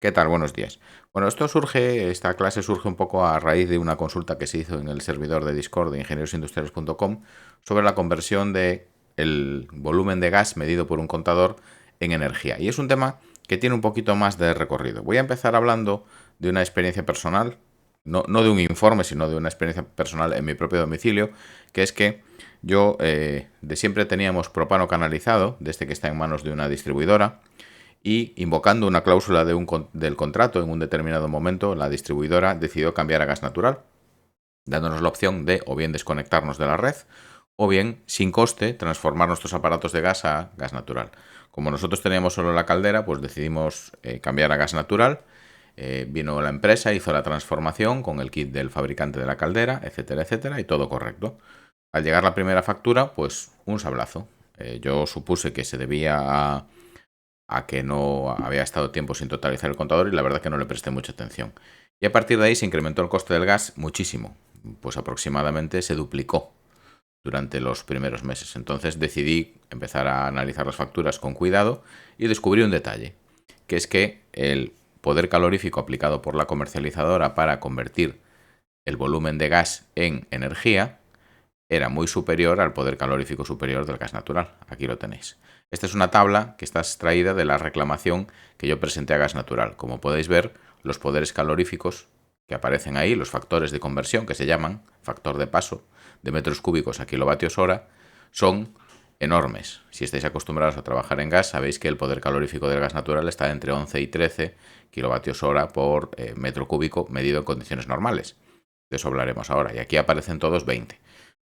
¿Qué tal? Buenos días. Bueno, esta clase surge un poco a raíz de una consulta que se hizo en el servidor de Discord de ingeniosindustriales.com sobre la conversión de el volumen de gas medido por un contador en energía. Y es un tema que tiene un poquito más de recorrido. Voy a empezar hablando de una experiencia personal, no de un informe, sino de una experiencia personal en mi propio domicilio, que es que yo de siempre teníamos propano canalizado, desde que está en manos de una distribuidora, y invocando una cláusula del contrato en un determinado momento, la distribuidora decidió cambiar a gas natural, dándonos la opción de o bien desconectarnos de la red o bien, sin coste, transformar nuestros aparatos de gas a gas natural. Como nosotros teníamos solo la caldera, pues decidimos cambiar a gas natural. Vino la empresa, hizo la transformación con el kit del fabricante de la caldera, etcétera, etcétera, y todo correcto. Al llegar la primera factura, pues un sablazo. Yo supuse que se debía a que no había estado tiempo sin totalizar el contador y la verdad que no le presté mucha atención. Y a partir de ahí se incrementó el coste del gas muchísimo, pues aproximadamente se duplicó durante los primeros meses. Entonces decidí empezar a analizar las facturas con cuidado y descubrí un detalle, que es que el poder calorífico aplicado por la comercializadora para convertir el volumen de gas en energía era muy superior al poder calorífico superior del gas natural. Aquí lo tenéis. Esta es una tabla que está extraída de la reclamación que yo presenté a gas natural. Como podéis ver, los poderes caloríficos que aparecen ahí, los factores de conversión que se llaman factor de paso de metros cúbicos a kilovatios hora, son enormes. Si estáis acostumbrados a trabajar en gas, sabéis que el poder calorífico del gas natural está entre 11 y 13 kilovatios hora por metro cúbico medido en condiciones normales. De eso hablaremos ahora. Y aquí aparecen todos 20.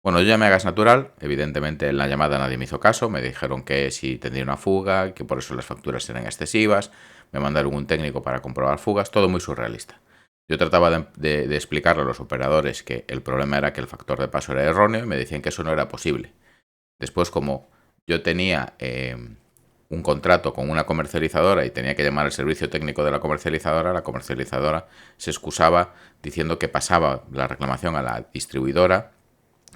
Bueno, yo llamé a gas natural, evidentemente en la llamada nadie me hizo caso, me dijeron que si tendría una fuga, que por eso las facturas eran excesivas, me mandaron un técnico para comprobar fugas, todo muy surrealista. Yo trataba de explicarle a los operadores que el problema era que el factor de paso era erróneo y me decían que eso no era posible. Después, como yo tenía un contrato con una comercializadora y tenía que llamar al servicio técnico de la comercializadora se excusaba diciendo que pasaba la reclamación a la distribuidora,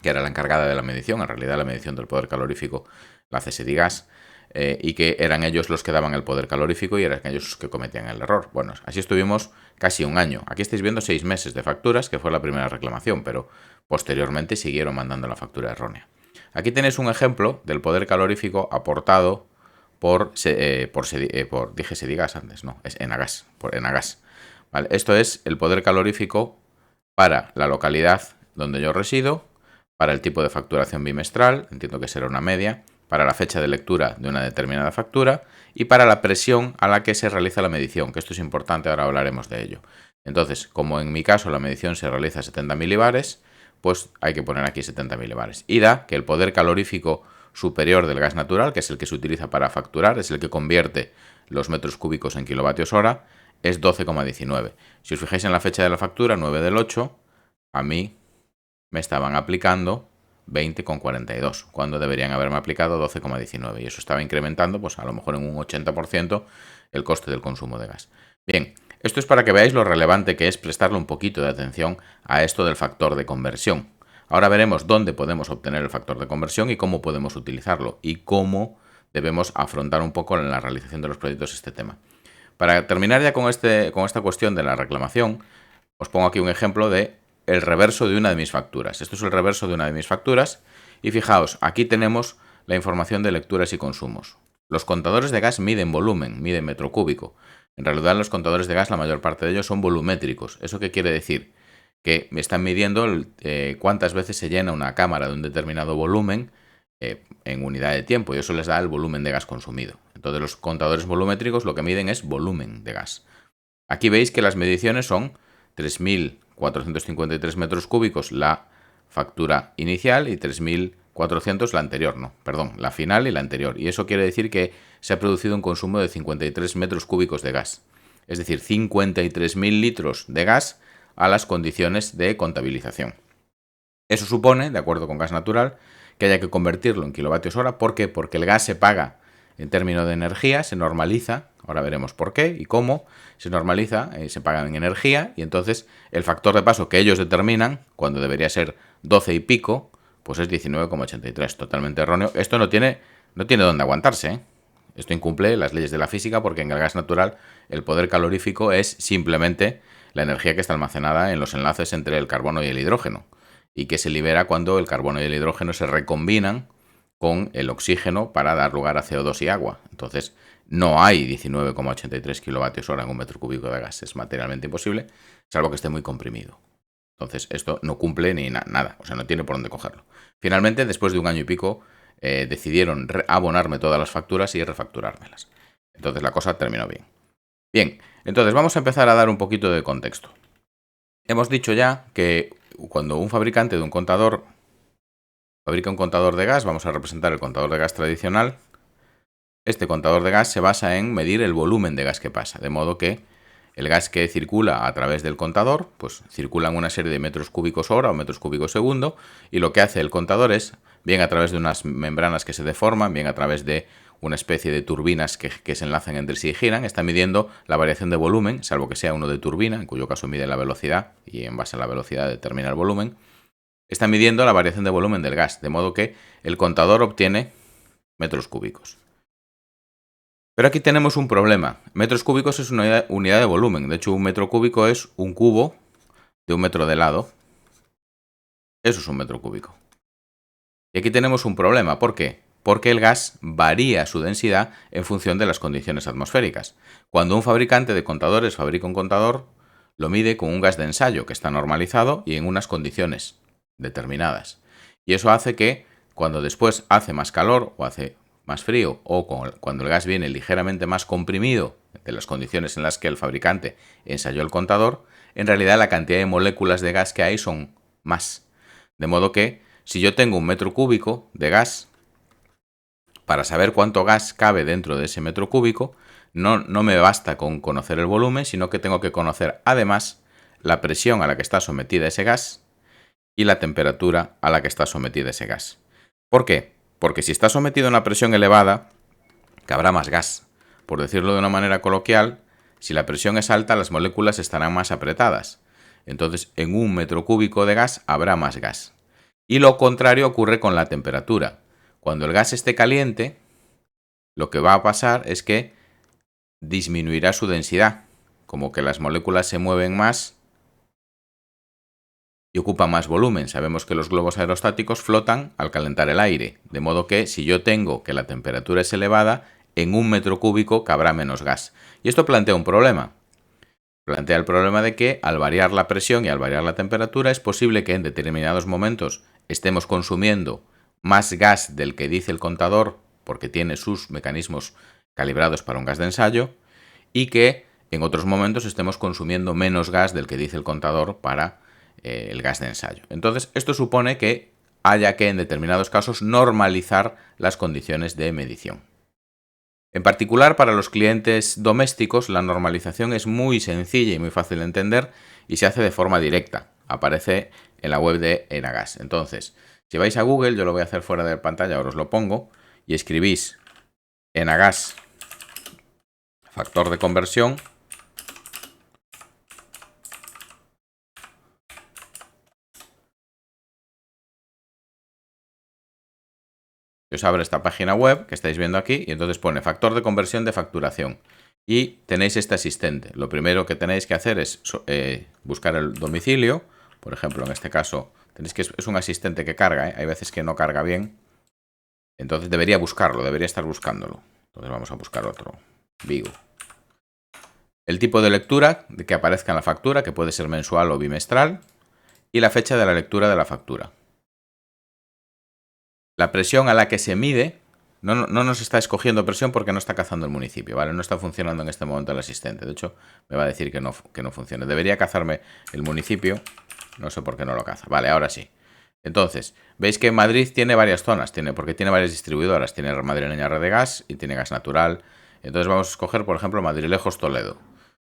que era la encargada de la medición, en realidad la medición del poder calorífico la hace Sedigas, y que eran ellos los que daban el poder calorífico y eran ellos los que cometían el error. Bueno, así estuvimos casi un año. Aquí estáis viendo 6 meses de facturas, que fue la primera reclamación, pero posteriormente siguieron mandando la factura errónea. Aquí tenéis un ejemplo del poder calorífico aportado dije Sedigas antes, no, es Enagas, por Enagas. Vale, esto es el poder calorífico para la localidad donde yo resido, para el tipo de facturación bimestral, entiendo que será una media, para la fecha de lectura de una determinada factura y para la presión a la que se realiza la medición, que esto es importante, ahora hablaremos de ello. Entonces, como en mi caso la medición se realiza a 70 milibares, pues hay que poner aquí 70 milibares. Y da que el poder calorífico superior del gas natural, que es el que se utiliza para facturar, es el que convierte los metros cúbicos en kilovatios hora, es 12,19. Si os fijáis en la fecha de la factura, 9 del 8, a mí me estaban aplicando 20,42, cuando deberían haberme aplicado 12,19. Y eso estaba incrementando, pues a lo mejor en un 80% el coste del consumo de gas. Bien, esto es para que veáis lo relevante que es prestarle un poquito de atención a esto del factor de conversión. Ahora veremos dónde podemos obtener el factor de conversión y cómo podemos utilizarlo y cómo debemos afrontar un poco en la realización de los proyectos este tema. Para terminar ya con esta cuestión de la reclamación, os pongo aquí un ejemplo de el reverso de una de mis facturas. Esto es el reverso de una de mis facturas y fijaos, aquí tenemos la información de lecturas y consumos. Los contadores de gas miden volumen, miden metro cúbico. En realidad los contadores de gas, la mayor parte de ellos son volumétricos. ¿Eso qué quiere decir? Que me están midiendo cuántas veces se llena una cámara de un determinado volumen en unidad de tiempo y eso les da el volumen de gas consumido. Entonces los contadores volumétricos lo que miden es volumen de gas. Aquí veis que las mediciones son 3.453 metros cúbicos la factura inicial y 3.400 la anterior, la final y la anterior. Y eso quiere decir que se ha producido un consumo de 53 metros cúbicos de gas. Es decir, 53.000 litros de gas a las condiciones de contabilización. Eso supone, de acuerdo con gas natural, que haya que convertirlo en kilovatios hora. ¿Por qué? Porque el gas se paga en términos de energía, se normaliza, ahora veremos por qué y cómo, se normaliza, se paga en energía y entonces el factor de paso que ellos determinan, cuando debería ser 12 y pico, pues es 19,83, totalmente erróneo. Esto no tiene dónde aguantarse, Esto incumple las leyes de la física porque en el gas natural el poder calorífico es simplemente la energía que está almacenada en los enlaces entre el carbono y el hidrógeno y que se libera cuando el carbono y el hidrógeno se recombinan con el oxígeno para dar lugar a CO2 y agua. Entonces, no hay 19,83 kilovatios hora en un metro cúbico de gas. Es materialmente imposible, salvo que esté muy comprimido. Entonces, esto no cumple ni nada. O sea, no tiene por dónde cogerlo. Finalmente, después de un año y pico, decidieron abonarme todas las facturas y refacturármelas. Entonces, la cosa terminó bien. Bien, entonces vamos a empezar a dar un poquito de contexto. Hemos dicho ya que cuando un fabricante de un contador fabrica un contador de gas, vamos a representar el contador de gas tradicional. Este contador de gas se basa en medir el volumen de gas que pasa, de modo que el gas que circula a través del contador, pues circula en una serie de metros cúbicos hora o metros cúbicos segundo, y lo que hace el contador es, bien a través de unas membranas que se deforman, bien a través de una especie de turbinas que se enlazan entre sí y giran, está midiendo la variación de volumen, salvo que sea uno de turbina, en cuyo caso mide la velocidad y en base a la velocidad determina el volumen. Está midiendo la variación de volumen del gas, de modo que el contador obtiene metros cúbicos. Pero aquí tenemos un problema. Metros cúbicos es una unidad de volumen. De hecho, un metro cúbico es un cubo de un metro de lado. Eso es un metro cúbico. Y aquí tenemos un problema. ¿Por qué? Porque el gas varía su densidad en función de las condiciones atmosféricas. Cuando un fabricante de contadores fabrica un contador, lo mide con un gas de ensayo que está normalizado y en unas condiciones determinadas. Y eso hace que cuando después hace más calor o hace más frío o cuando el gas viene ligeramente más comprimido de las condiciones en las que el fabricante ensayó el contador, en realidad la cantidad de moléculas de gas que hay son más. De modo que si yo tengo un metro cúbico de gas, para saber cuánto gas cabe dentro de ese metro cúbico, no me basta con conocer el volumen, sino que tengo que conocer además la presión a la que está sometida ese gas y la temperatura a la que está sometida ese gas. ¿Por qué? Porque si está sometido a una presión elevada, cabrá más gas. Por decirlo de una manera coloquial, si la presión es alta, las moléculas estarán más apretadas. Entonces, en un metro cúbico de gas habrá más gas. Y lo contrario ocurre con la temperatura. Cuando el gas esté caliente, lo que va a pasar es que disminuirá su densidad, como que las moléculas se mueven más y ocupan más volumen. Sabemos que los globos aerostáticos flotan al calentar el aire, de modo que si yo tengo que la temperatura es elevada, en un metro cúbico cabrá menos gas. Y esto plantea un problema. Plantea el problema de que al variar la presión y al variar la temperatura es posible que en determinados momentos estemos consumiendo más gas del que dice el contador, porque tiene sus mecanismos calibrados para un gas de ensayo, y que en otros momentos estemos consumiendo menos gas del que dice el contador para el gas de ensayo. Entonces, esto supone que haya que, en determinados casos, normalizar las condiciones de medición. En particular, para los clientes domésticos, la normalización es muy sencilla y muy fácil de entender y se hace de forma directa. Aparece en la web de Enagas. Entonces, si vais a Google, yo lo voy a hacer fuera de pantalla, ahora os lo pongo, y escribís Enagas factor de conversión, os abre esta página web que estáis viendo aquí y entonces pone factor de conversión de facturación y tenéis este asistente. Lo primero que tenéis que hacer es buscar el domicilio. Por ejemplo, en este caso tenéis que es un asistente que carga, hay veces que no carga bien, entonces debería buscarlo, debería estar buscándolo. Entonces vamos a buscar otro, Vigo. El tipo de lectura que aparezca en la factura, que puede ser mensual o bimestral, y la fecha de la lectura de la factura. La presión a la que se mide no nos está escogiendo presión porque no está cazando el municipio, ¿vale? No está funcionando en este momento el asistente. De hecho, me va a decir que no funcione. Debería cazarme el municipio. No sé por qué no lo caza. Vale, ahora sí. Entonces, veis que Madrid tiene varias zonas, porque tiene varias distribuidoras. Tiene Madrileña Red de Gas y tiene Gas Natural. Entonces vamos a escoger, por ejemplo, Madrilejos Toledo.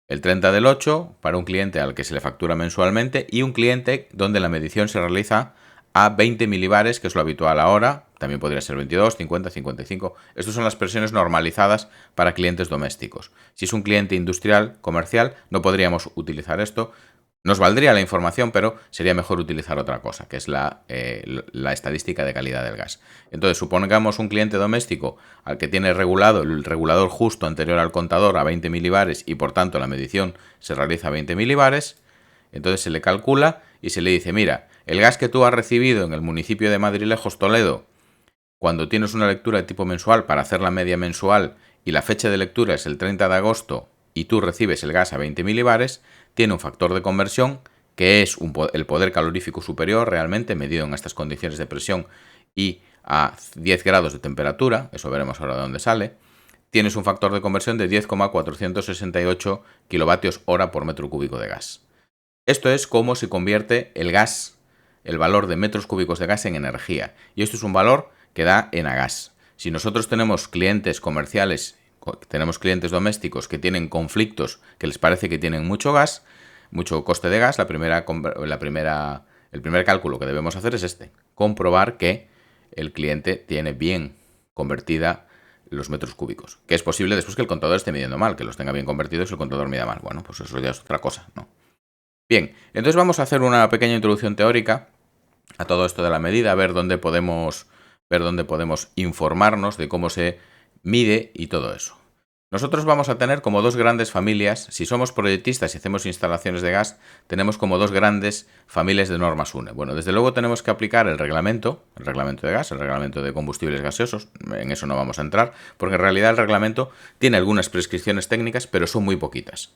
El 30 del 8 para un cliente al que se le factura mensualmente y un cliente donde la medición se realiza a 20 milibares, que es lo habitual ahora. También podría ser 22, 50, 55. Estas son las presiones normalizadas para clientes domésticos. Si es un cliente industrial, comercial, no podríamos utilizar esto. Nos valdría la información, pero sería mejor utilizar otra cosa, que es la estadística de calidad del gas. Entonces, supongamos un cliente doméstico al que tiene regulado el regulador justo anterior al contador a 20 milibares y por tanto la medición se realiza a 20 milibares. Entonces se le calcula y se le dice, mira, el gas que tú has recibido en el municipio de Madrilejos, Toledo, cuando tienes una lectura de tipo mensual para hacer la media mensual y la fecha de lectura es el 30 de agosto y tú recibes el gas a 20 milibares, tiene un factor de conversión que es el poder calorífico superior realmente medido en estas condiciones de presión y a 10 grados de temperatura, eso veremos ahora de dónde sale. Tienes un factor de conversión de 10,468 kilovatios hora por metro cúbico de gas. Esto es cómo se convierte el gas, el valor de metros cúbicos de gas en energía. Y esto es un valor que da en a gas. Si nosotros tenemos clientes comerciales, tenemos clientes domésticos que tienen conflictos, que les parece que tienen mucho gas, mucho coste de gas, el primer cálculo que debemos hacer es este: comprobar que el cliente tiene bien convertida los metros cúbicos. Que es posible después que el contador esté midiendo mal, que los tenga bien convertidos y el contador mida mal. Bueno, pues eso ya es otra cosa, ¿no? Bien, entonces vamos a hacer una pequeña introducción teórica a todo esto de la medida, a ver dónde podemos informarnos de cómo se mide y todo eso. Nosotros vamos a tener como dos grandes familias. Si somos proyectistas y hacemos instalaciones de gas, tenemos como dos grandes familias de normas UNE. Bueno, desde luego tenemos que aplicar el reglamento de gas, el reglamento de combustibles gaseosos. En eso no vamos a entrar, porque en realidad el reglamento tiene algunas prescripciones técnicas, pero son muy poquitas.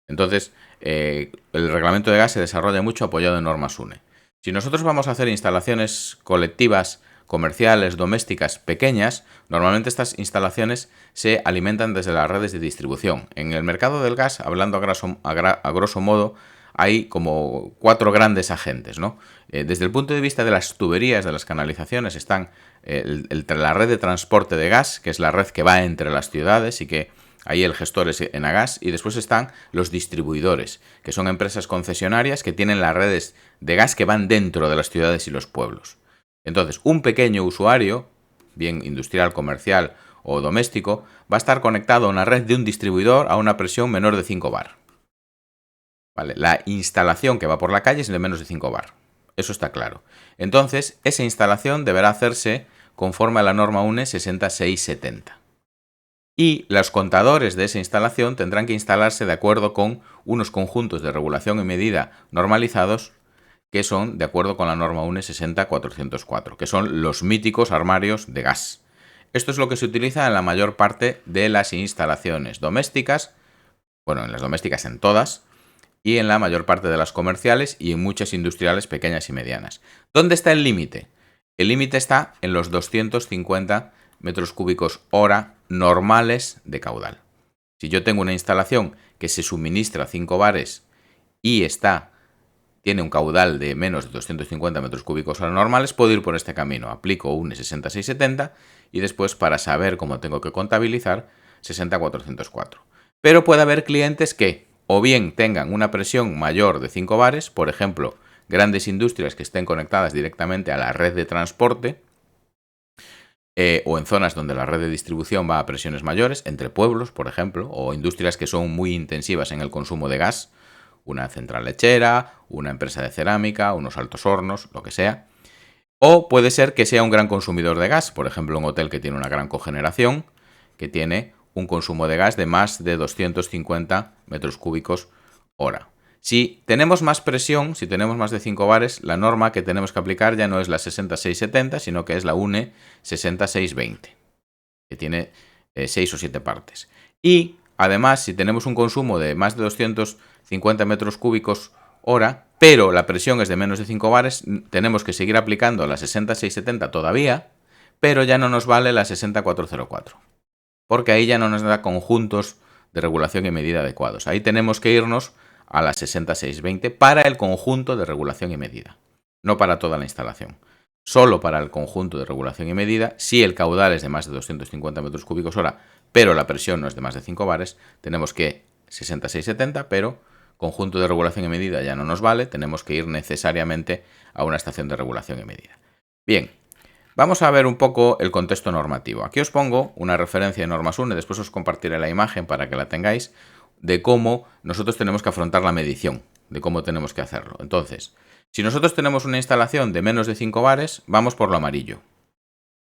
Entonces, el reglamento de gas se desarrolla mucho apoyado en normas UNE. Si nosotros vamos a hacer instalaciones colectivas, comerciales, domésticas, pequeñas, normalmente estas instalaciones se alimentan desde las redes de distribución. En el mercado del gas, hablando a grosso modo, hay como 4 grandes agentes, ¿no? Desde el punto de vista de las tuberías, de las canalizaciones, están la red de transporte de gas, que es la red que va entre las ciudades y que ahí el gestor es Enagas, y después están los distribuidores, que son empresas concesionarias que tienen las redes de gas que van dentro de las ciudades y los pueblos. Entonces, un pequeño usuario, bien industrial, comercial o doméstico, va a estar conectado a una red de un distribuidor a una presión menor de 5 bar. ¿Vale? La instalación que va por la calle es de menos de 5 bar. Eso está claro. Entonces, esa instalación deberá hacerse conforme a la norma UNE 60670. Y los contadores de esa instalación tendrán que instalarse de acuerdo con unos conjuntos de regulación y medida normalizados que son de acuerdo con la norma UNE 60404, que son los míticos armarios de gas. Esto es lo que se utiliza en la mayor parte de las instalaciones domésticas, bueno, en las domésticas en todas, y en la mayor parte de las comerciales y en muchas industriales pequeñas y medianas. ¿Dónde está el límite? El límite está en los 250 metros cúbicos hora normales de caudal. Si yo tengo una instalación que se suministra 5 bares y tiene un caudal de menos de 250 metros cúbicos hora normales, puedo ir por este camino. Aplico un 6670 y después, para saber cómo tengo que contabilizar, 60404. Pero puede haber clientes que o bien tengan una presión mayor de 5 bares, por ejemplo, grandes industrias que estén conectadas directamente a la red de transporte, o en zonas donde la red de distribución va a presiones mayores, entre pueblos, por ejemplo, o industrias que son muy intensivas en el consumo de gas, una central lechera, una empresa de cerámica, unos altos hornos, lo que sea. O puede ser que sea un gran consumidor de gas, por ejemplo, un hotel que tiene una gran cogeneración, que tiene un consumo de gas de más de 250 metros cúbicos hora. Si tenemos más presión, si tenemos más de 5 bares, la norma que tenemos que aplicar ya no es la 6670, sino que es la UNE 60620, que tiene 6 o 7 partes. Y además, si tenemos un consumo de más de 250 metros cúbicos hora, pero la presión es de menos de 5 bares, tenemos que seguir aplicando la 60670 todavía, pero ya no nos vale la 60404, porque ahí ya no nos da conjuntos de regulación y medida adecuados. Ahí tenemos que irnos a la 6620 para el conjunto de regulación y medida, no para toda la instalación. Solo para el conjunto de regulación y medida, si el caudal es de más de 250 metros cúbicos hora, pero la presión no es de más de 5 bares, tenemos que 6670, pero conjunto de regulación y medida ya no nos vale, tenemos que ir necesariamente a una estación de regulación y medida. Bien, vamos a ver un poco el contexto normativo. Aquí os pongo una referencia de normas UNE, después os compartiré la imagen para que la tengáis, de cómo nosotros tenemos que afrontar la medición, de cómo tenemos que hacerlo. Entonces, si nosotros tenemos una instalación de menos de 5 bares, vamos por lo amarillo.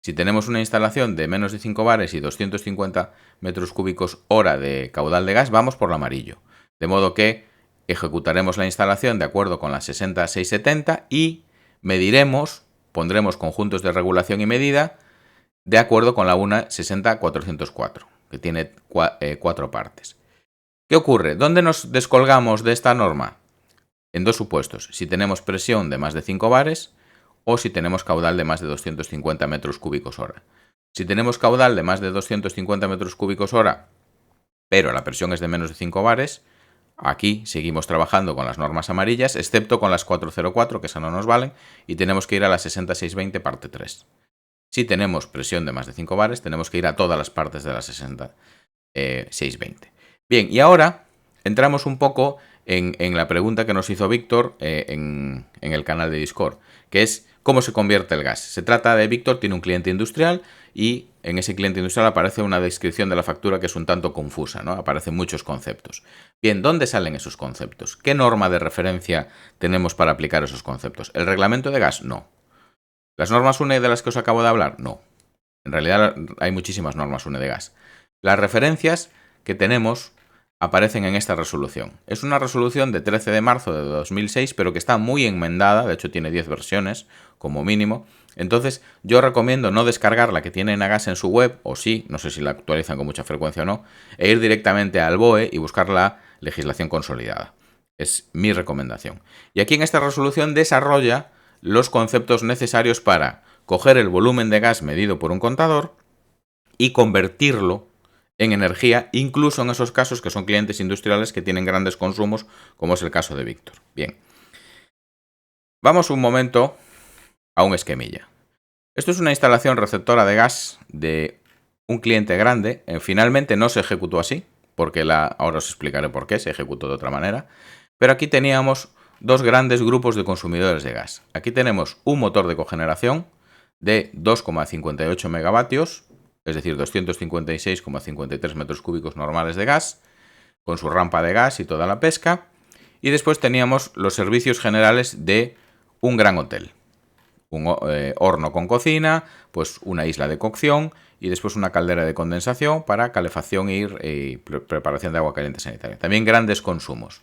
Si tenemos una instalación de menos de 5 bares y 250 metros cúbicos hora de caudal de gas, vamos por lo amarillo. De modo que ejecutaremos la instalación de acuerdo con la 60670 y mediremos, pondremos conjuntos de regulación y medida de acuerdo con la UNA 60404, que tiene 4 partes. ¿Qué ocurre? ¿Dónde nos descolgamos de esta norma? En dos supuestos, si tenemos presión de más de 5 bares o si tenemos caudal de más de 250 metros cúbicos hora. Si tenemos caudal de más de 250 metros cúbicos hora, pero la presión es de menos de 5 bares, aquí seguimos trabajando con las normas amarillas, excepto con las 404, que esas no nos valen, y tenemos que ir a la 60620 parte 3. Si tenemos presión de más de 5 bares, tenemos que ir a todas las partes de la 60620. Bien, y ahora entramos un poco en la pregunta que nos hizo Víctor en el canal de Discord, que es cómo se convierte el gas. Se trata de Víctor, tiene un cliente industrial y en ese cliente industrial aparece una descripción de la factura que es un tanto confusa, ¿no? Aparecen muchos conceptos. Bien, ¿dónde salen esos conceptos? ¿Qué norma de referencia tenemos para aplicar esos conceptos? ¿El reglamento de gas? No. ¿Las normas UNE de las que os acabo de hablar? No. En realidad hay muchísimas normas UNE de gas. Las referencias que tenemos aparecen en esta resolución. Es una resolución de 13 de marzo de 2006, pero que está muy enmendada, de hecho tiene 10 versiones como mínimo. Entonces yo recomiendo no descargar la que tiene Enagás en su web, o sí, no sé si la actualizan con mucha frecuencia o no, e ir directamente al BOE y buscar la legislación consolidada. Es mi recomendación. Y aquí en esta resolución desarrolla los conceptos necesarios para coger el volumen de gas medido por un contador y convertirlo en energía, incluso en esos casos que son clientes industriales que tienen grandes consumos, como es el caso de Víctor. Bien, vamos un momento a un esquemilla. Esto es una instalación receptora de gas de un cliente grande. Finalmente no se ejecutó así, porque ahora os explicaré por qué, se ejecutó de otra manera. Pero aquí teníamos dos grandes grupos de consumidores de gas. Aquí tenemos un motor de cogeneración de 2,58 megavatios, es decir, 256,53 metros cúbicos normales de gas, con su rampa de gas y toda la pesca. Y después teníamos los servicios generales de un gran hotel. Un horno con cocina, pues una isla de cocción y después una caldera de condensación para calefacción y preparación de agua caliente sanitaria. También grandes consumos.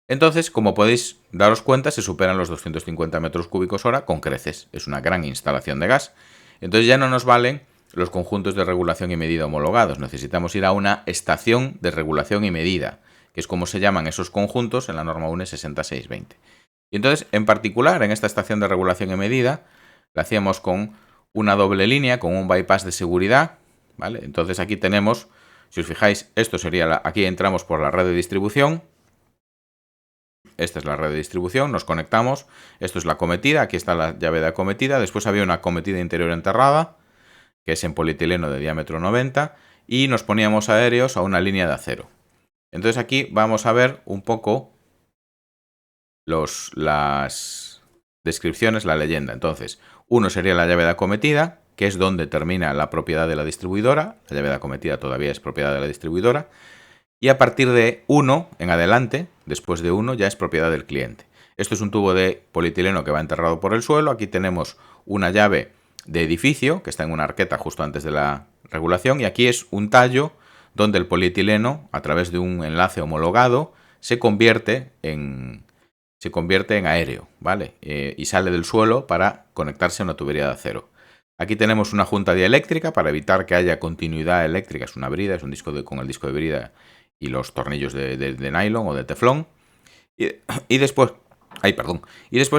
Entonces, como podéis daros cuenta, se superan los 250 metros cúbicos hora con creces. Es una gran instalación de gas. Entonces ya no nos valen los conjuntos de regulación y medida homologados. Necesitamos ir a una estación de regulación y medida, que es como se llaman esos conjuntos en la norma UNE 60620. Y entonces, en particular, en esta estación de regulación y medida, la hacíamos con una doble línea, con un bypass de seguridad, ¿vale? Entonces aquí tenemos, si os fijáis, esto sería aquí entramos por la red de distribución. Esta es la red de distribución, nos conectamos, esto es la acometida, aquí está la llave de acometida, después había una acometida interior enterrada, que es en polietileno de diámetro 90, y nos poníamos aéreos a una línea de acero. Entonces aquí vamos a ver un poco las descripciones, la leyenda. Entonces, uno sería la llave de acometida, que es donde termina la propiedad de la distribuidora, la llave de acometida todavía es propiedad de la distribuidora, y a partir de 1 en adelante, después de 1, ya es propiedad del cliente. Esto es un tubo de polietileno que va enterrado por el suelo. Aquí tenemos una llave de edificio que está en una arqueta justo antes de la regulación. Y aquí es un tallo donde el polietileno, a través de un enlace homologado, se convierte en aéreo, ¿vale? Y sale del suelo para conectarse a una tubería de acero. Aquí tenemos una junta dieléctrica para evitar que haya continuidad eléctrica. Es una brida, es un disco con el disco de brida y los tornillos de nylon o de teflón. Y después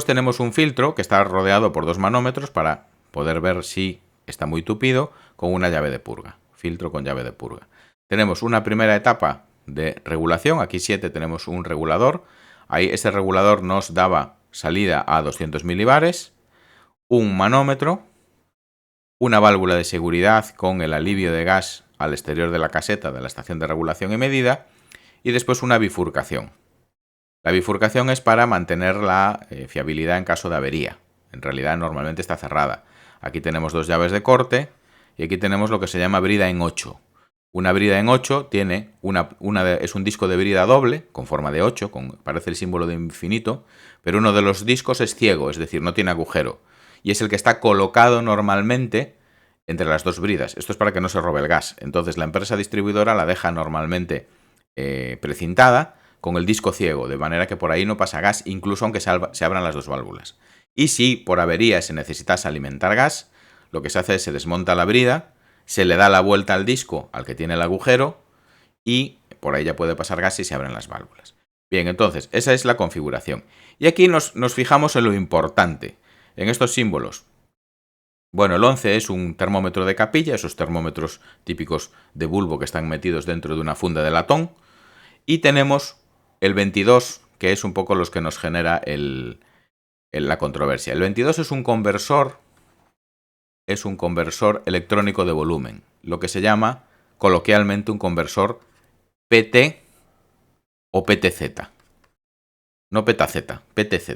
tenemos un filtro que está rodeado por 2 manómetros para poder ver si está muy tupido, con una llave de purga. Filtro con llave de purga. Tenemos una primera etapa de regulación. Aquí 7 tenemos un regulador. Ahí ese regulador nos daba salida a 200 milibares, un manómetro, una válvula de seguridad con el alivio de gas al exterior de la caseta de la estación de regulación y medida, y después una bifurcación. La bifurcación es para mantener la fiabilidad en caso de avería. En realidad normalmente está cerrada. Aquí tenemos 2 llaves de corte y aquí tenemos lo que se llama brida en 8. Una brida en 8 tiene es un disco de brida doble, con forma de 8, parece el símbolo de infinito, pero uno de los discos es ciego, es decir, no tiene agujero. Y es el que está colocado normalmente entre las dos bridas. Esto es para que no se robe el gas. Entonces la empresa distribuidora la deja normalmente precintada con el disco ciego, de manera que por ahí no pasa gas, incluso aunque se abran las dos válvulas. Y si por avería se necesitase alimentar gas, lo que se hace es se desmonta la brida, se le da la vuelta al disco al que tiene el agujero y por ahí ya puede pasar gas y se abren las válvulas. Bien, entonces, esa es la configuración. Y aquí nos fijamos en lo importante, en estos símbolos. Bueno, el 11 es un termómetro de capilla, esos termómetros típicos de bulbo que están metidos dentro de una funda de latón. Y tenemos el 22, que es un poco los que nos genera la controversia. El 22 es un conversor electrónico de volumen, lo que se llama coloquialmente un conversor PT o PTZ. No PTZ, PTZ.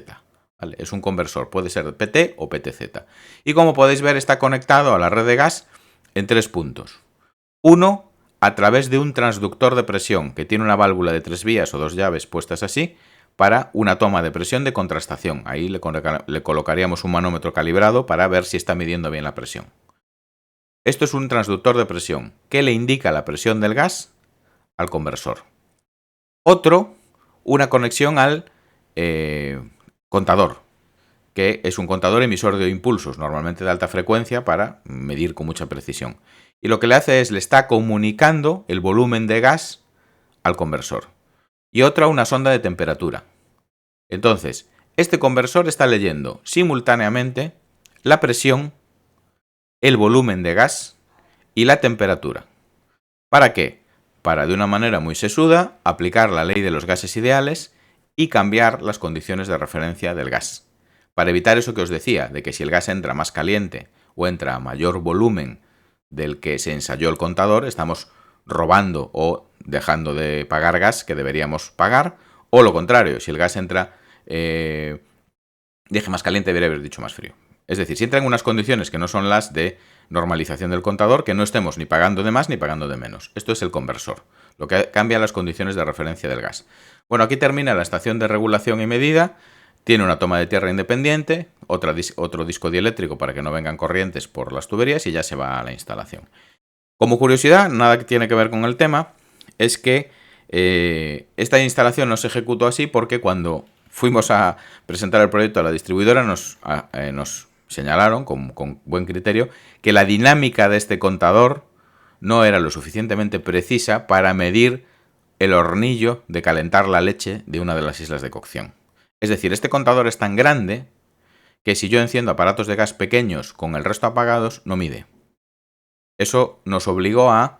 ¿Vale? Es un conversor, puede ser PT o PTZ. Y como podéis ver, está conectado a la red de gas en 3 puntos. Uno, a través de un transductor de presión, que tiene una válvula de 3 vías o 2 llaves puestas así, para una toma de presión de contrastación. Ahí le colocaríamos un manómetro calibrado para ver si está midiendo bien la presión. Esto es un transductor de presión que le indica la presión del gas al conversor. Otro, una conexión al contador, que es un contador emisor de impulsos, normalmente de alta frecuencia, para medir con mucha precisión. Y lo que le hace es, le está comunicando el volumen de gas al conversor. Y otra, una sonda de temperatura. Entonces, este conversor está leyendo simultáneamente la presión, el volumen de gas y la temperatura. ¿Para qué? Para, de una manera muy sesuda, aplicar la ley de los gases ideales y cambiar las condiciones de referencia del gas. Para evitar eso que os decía, de que si el gas entra más caliente o entra a mayor volumen del que se ensayó el contador, estamos robando o dejando de pagar gas que deberíamos pagar, o lo contrario, si el gas entra, dije más caliente, debería haber dicho más frío. Es decir, si entra en unas condiciones que no son las de normalización del contador, que no estemos ni pagando de más ni pagando de menos. Esto es el conversor, lo que cambia las condiciones de referencia del gas. Bueno, aquí termina la estación de regulación y medida. Tiene una toma de tierra independiente, otro disco dieléctrico para que no vengan corrientes por las tuberías y ya se va a la instalación. Como curiosidad, nada que tiene que ver con el tema, es que esta instalación no se ejecutó así porque cuando fuimos a presentar el proyecto a la distribuidora nos señalaron con buen criterio que la dinámica de este contador no era lo suficientemente precisa para medir el hornillo de calentar la leche de una de las islas de cocción. Es decir, este contador es tan grande que si yo enciendo aparatos de gas pequeños con el resto apagados, no mide. Eso nos obligó a,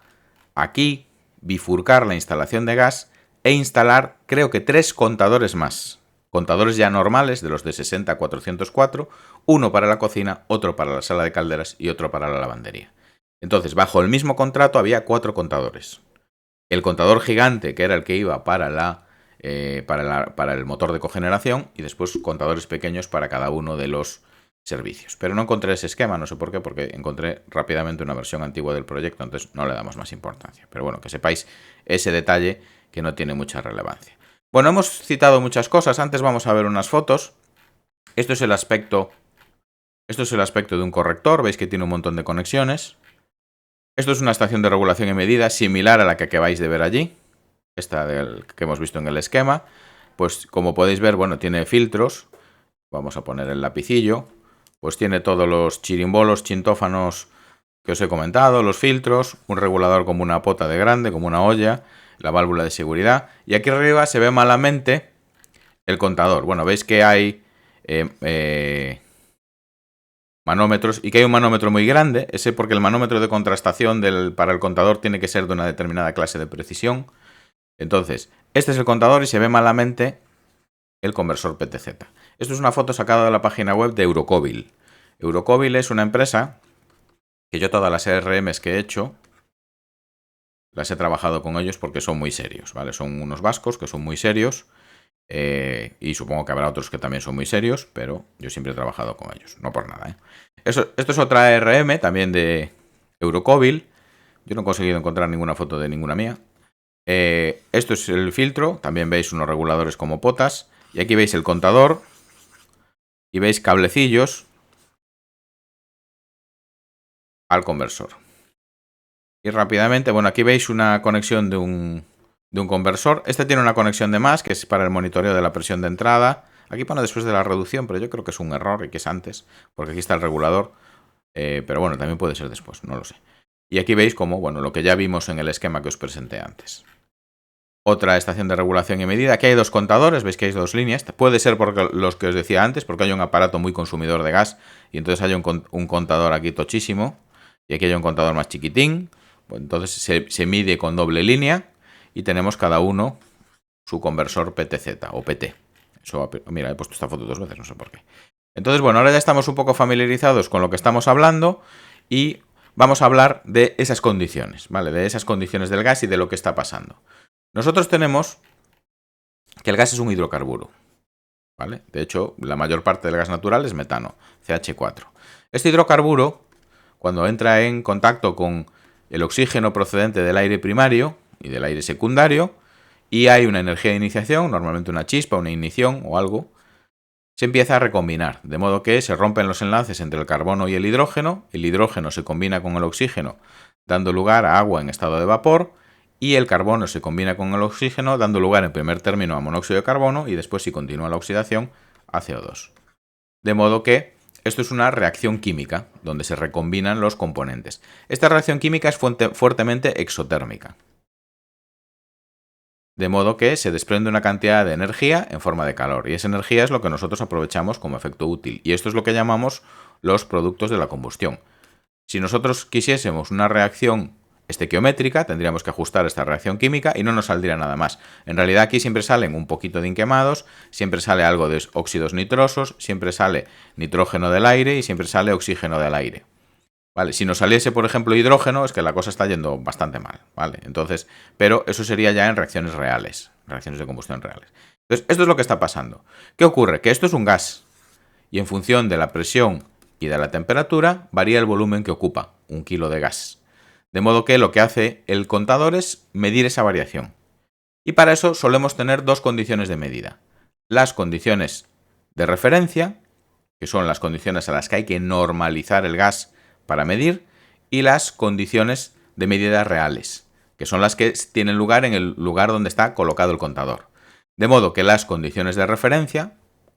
aquí, bifurcar la instalación de gas e instalar, creo que 3 contadores más. Contadores ya normales, de los de 60 a 404, uno para la cocina, otro para la sala de calderas y otro para la lavandería. Entonces, bajo el mismo contrato había 4 contadores. El contador gigante, que era el que iba para el motor de cogeneración, y después contadores pequeños para cada uno de los servicios. Pero no encontré ese esquema, no sé por qué, porque encontré rápidamente una versión antigua del proyecto, entonces no le damos más importancia. Pero bueno, que sepáis ese detalle que no tiene mucha relevancia. Bueno, hemos citado muchas cosas, antes vamos a ver unas fotos. Esto es el aspecto de un corrector, veis que tiene un montón de conexiones. Esto es una estación de regulación y medida similar a la que acabáis de ver allí, esta que hemos visto en el esquema. Pues como podéis ver, bueno, tiene filtros. Vamos a poner el lapicillo. Pues tiene todos los chirimbolos, chintófanos que os he comentado, los filtros, un regulador como una pota de grande, como una olla, la válvula de seguridad. Y aquí arriba se ve malamente el contador. Bueno, veis que hay manómetros y que hay un manómetro muy grande, ese porque el manómetro de contrastación para el contador tiene que ser de una determinada clase de precisión. Entonces, este es el contador y se ve malamente el conversor PTZ. Esto es una foto sacada de la página web de Eurocóvil. Eurocóvil es una empresa que yo todas las ERMs que he hecho las he trabajado con ellos porque son muy serios, ¿vale? Son unos vascos que son muy serios. Y supongo que habrá otros que también son muy serios, pero yo siempre he trabajado con ellos, no por nada. Esto es otra ARM también de Eurocóvil. Yo no he conseguido encontrar ninguna foto de ninguna mía. Esto es el filtro. También veis unos reguladores como potas. Y aquí veis el contador. Y veis cablecillos al conversor. Y rápidamente, bueno, aquí veis una conexión de un conversor. Este tiene una conexión de más, que es para el monitoreo de la presión de entrada. Aquí pone después de la reducción, pero yo creo que es un error y que es antes, porque aquí está el regulador. Pero bueno, también puede ser después, no lo sé. Y aquí veis como, bueno, lo que ya vimos en el esquema que os presenté antes. Otra estación de regulación y medida. Aquí hay dos contadores, veis que hay dos líneas. Puede ser porque los que os decía antes, porque hay un aparato muy consumidor de gas y entonces hay un contador aquí tochísimo. Y aquí hay un contador más chiquitín. Pues entonces se mide con doble línea y tenemos cada uno su conversor PTZ o PT. Eso, mira, he puesto esta foto dos veces, no sé por qué. Entonces, bueno, ahora ya estamos un poco familiarizados con lo que estamos hablando y vamos a hablar de esas condiciones, ¿vale? De esas condiciones del gas y de lo que está pasando. Nosotros tenemos que el gas es un hidrocarburo, ¿vale? De hecho, la mayor parte del gas natural es metano, CH4. Este hidrocarburo, cuando entra en contacto con el oxígeno procedente del aire primario y del aire secundario, y hay una energía de iniciación, normalmente una chispa, una ignición o algo, se empieza a recombinar, de modo que se rompen los enlaces entre el carbono y el hidrógeno se combina con el oxígeno, dando lugar a agua en estado de vapor, y el carbono se combina con el oxígeno, dando lugar en primer término a monóxido de carbono, y después, si continúa la oxidación, a CO2. De modo que esto es una reacción química, donde se recombinan los componentes. Esta reacción química es fuertemente exotérmica. De modo que se desprende una cantidad de energía en forma de calor. Y esa energía es lo que nosotros aprovechamos como efecto útil. Y esto es lo que llamamos los productos de la combustión. Si nosotros quisiésemos una reacción estequiométrica, tendríamos que ajustar esta reacción química y no nos saldría nada más. En realidad aquí siempre salen un poquito de inquemados, siempre sale algo de óxidos nitrosos, siempre sale nitrógeno del aire y siempre sale oxígeno del aire. Vale, si nos saliese, por ejemplo, hidrógeno, es que la cosa está yendo bastante mal, ¿vale? Entonces, pero eso sería ya en reacciones reales, reacciones de combustión reales. Entonces, esto es lo que está pasando. ¿Qué ocurre? Que esto es un gas y en función de la presión y de la temperatura varía el volumen que ocupa un kilo de gas. De modo que lo que hace el contador es medir esa variación. Y para eso solemos tener dos condiciones de medida. Las condiciones de referencia, que son las condiciones a las que hay que normalizar el gas para medir, y las condiciones de medida reales, que son las que tienen lugar en el lugar donde está colocado el contador. De modo que las condiciones de referencia,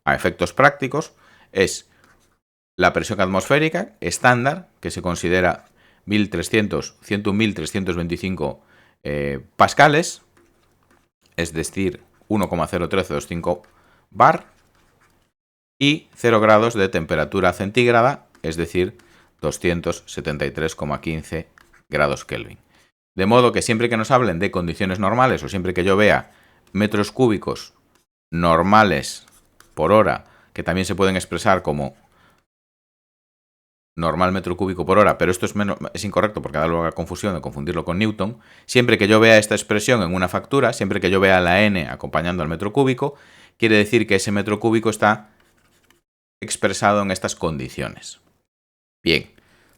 a efectos prácticos, es la presión atmosférica estándar, que se considera 101.325 pascales, es decir, 1,01325 bar, y 0 grados de temperatura centígrada, es decir, 273,15 grados Kelvin. De modo que siempre que nos hablen de condiciones normales o siempre que yo vea metros cúbicos normales por hora, que también se pueden expresar como normal metro cúbico por hora, pero esto es incorrecto porque da lugar a confusión de confundirlo con Newton. Siempre que yo vea esta expresión en una factura, siempre que yo vea la n acompañando al metro cúbico, quiere decir que ese metro cúbico está expresado en estas condiciones. Bien,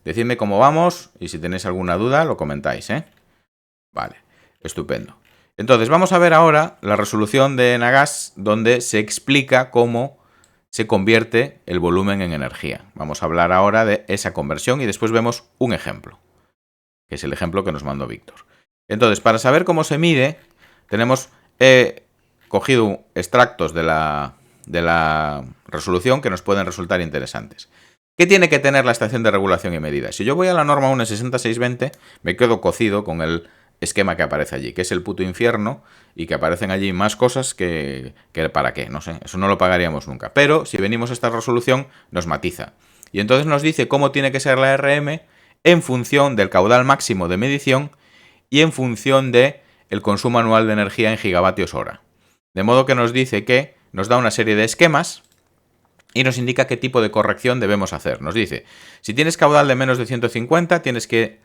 decidme cómo vamos y si tenéis alguna duda lo comentáis, ¿eh? Vale, estupendo. Entonces vamos a ver ahora la resolución de Enagás donde se explica cómo se convierte el volumen en energía. Vamos a hablar ahora de esa conversión y después vemos un ejemplo, que es el ejemplo que nos mandó Víctor. Entonces, para saber cómo se mide, tenemos cogido extractos de la resolución que nos pueden resultar interesantes. ¿Qué tiene que tener la estación de regulación y medida? Si yo voy a la norma 1.60620, me quedo cocido con el esquema que aparece allí, que es el puto infierno, y que aparecen allí más cosas que para qué, no sé, eso no lo pagaríamos nunca. Pero si venimos a esta resolución, nos matiza. Y entonces nos dice cómo tiene que ser la RM en función del caudal máximo de medición y en función del consumo anual de energía en gigavatios hora. De modo que nos dice que nos da una serie de esquemas y nos indica qué tipo de corrección debemos hacer. Nos dice, si tienes caudal de menos de 150, tienes que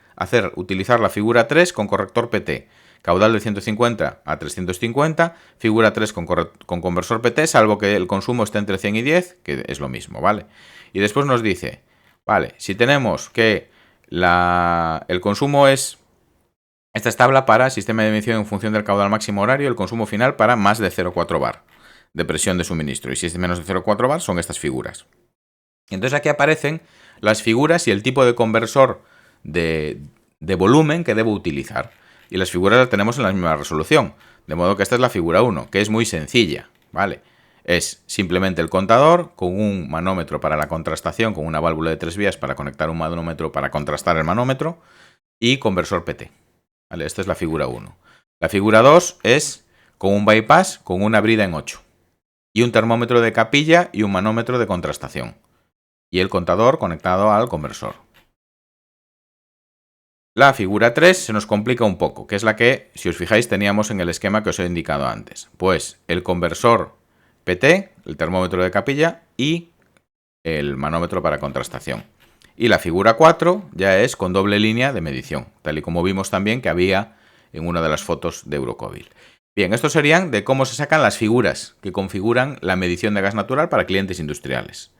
utilizar la figura 3 con corrector PT. Caudal de 150 a 350, figura 3 con conversor PT, salvo que el consumo esté entre 100 y 10, que es lo mismo, ¿vale? Y después nos dice, vale, si tenemos que el consumo es Esta es tabla para sistema de medición en función del caudal máximo horario, el consumo final para más de 0,4 bar de presión de suministro. Y si es de menos de 0,4 bar, son estas figuras. Entonces aquí aparecen las figuras y el tipo de conversor de volumen que debo utilizar. Y las figuras las tenemos en la misma resolución. De modo que esta es la figura 1, que es muy sencilla, ¿vale? Es simplemente el contador con un manómetro para la contrastación, con una válvula de 3 vías para conectar un manómetro para contrastar el manómetro y conversor PT. ¿Vale? Esta es la figura 1. La figura 2 es con un bypass con una brida en 8 y un termómetro de capilla y un manómetro de contrastación y el contador conectado al conversor. La figura 3 se nos complica un poco, que es la que, si os fijáis, teníamos en el esquema que os he indicado antes. Pues el conversor PT, el termómetro de capilla y el manómetro para contrastación. Y la figura 4 ya es con doble línea de medición, tal y como vimos también que había en una de las fotos de Eurocóbil. Bien, estos serían de cómo se sacan las figuras que configuran la medición de gas natural para clientes industriales.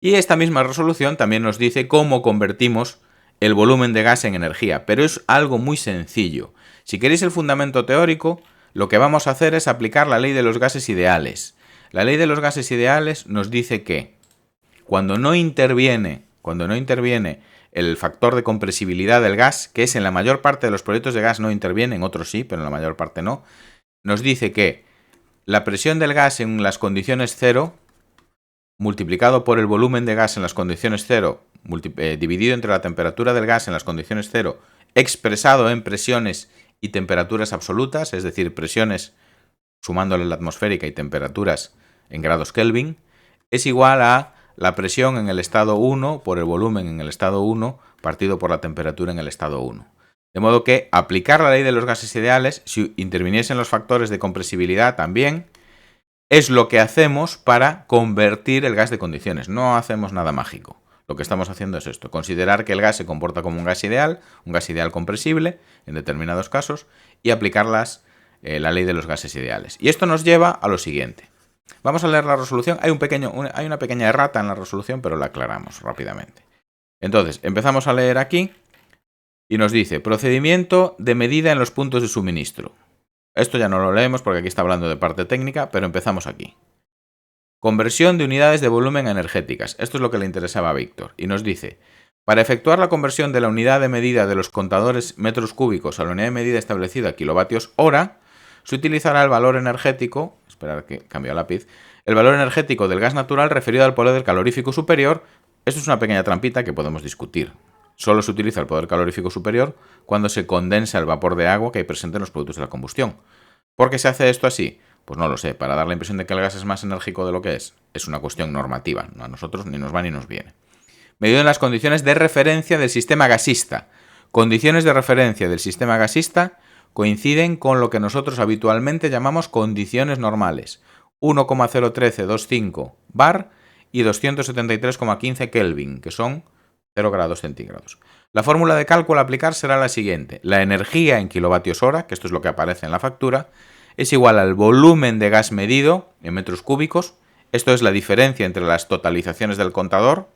Y esta misma resolución también nos dice cómo convertimos el volumen de gas en energía, pero es algo muy sencillo. Si queréis el fundamento teórico, lo que vamos a hacer es aplicar la ley de los gases ideales. La ley de los gases ideales nos dice que cuando no interviene el factor de compresibilidad del gas, que es en la mayor parte de los proyectos de gas no interviene, en otros sí, pero en la mayor parte no, nos dice que la presión del gas en las condiciones cero multiplicado por el volumen de gas en las condiciones cero, dividido entre la temperatura del gas en las condiciones cero, expresado en presiones y temperaturas absolutas, es decir, presiones sumándole la atmosférica y temperaturas en grados Kelvin, es igual a la presión en el estado 1 por el volumen en el estado 1 partido por la temperatura en el estado 1. De modo que aplicar la ley de los gases ideales, si interviniesen los factores de compresibilidad también, es lo que hacemos para convertir el gas de condiciones. No hacemos nada mágico. Lo que estamos haciendo es esto, considerar que el gas se comporta como un gas ideal compresible en determinados casos, y aplicar la ley de los gases ideales. Y esto nos lleva a lo siguiente. Vamos a leer la resolución. Hay una pequeña errata en la resolución, pero la aclaramos rápidamente. Entonces, empezamos a leer aquí y nos dice procedimiento de medida en los puntos de suministro. Esto ya no lo leemos porque aquí está hablando de parte técnica, pero empezamos aquí. Conversión de unidades de volumen energéticas. Esto es lo que le interesaba a Víctor. Y nos dice, para efectuar la conversión de la unidad de medida de los contadores metros cúbicos a la unidad de medida establecida kilovatios hora, se utilizará el valor energético, esperar que cambie el lápiz, el valor energético del gas natural referido al poder del calorífico superior. Esto es una pequeña trampita que podemos discutir. Solo se utiliza el poder calorífico superior cuando se condensa el vapor de agua que hay presente en los productos de la combustión. ¿Por qué se hace esto así? Pues no lo sé, para dar la impresión de que el gas es más enérgico de lo que es. Es una cuestión normativa, a nosotros ni nos va ni nos viene. Medido en las condiciones de referencia del sistema gasista. Condiciones de referencia del sistema gasista coinciden con lo que nosotros habitualmente llamamos condiciones normales. 1,01325 bar y 273,15 Kelvin, que son 0 grados centígrados. La fórmula de cálculo a aplicar será la siguiente. La energía en kilovatios hora, que esto es lo que aparece en la factura, es igual al volumen de gas medido en metros cúbicos. Esto es la diferencia entre las totalizaciones del contador.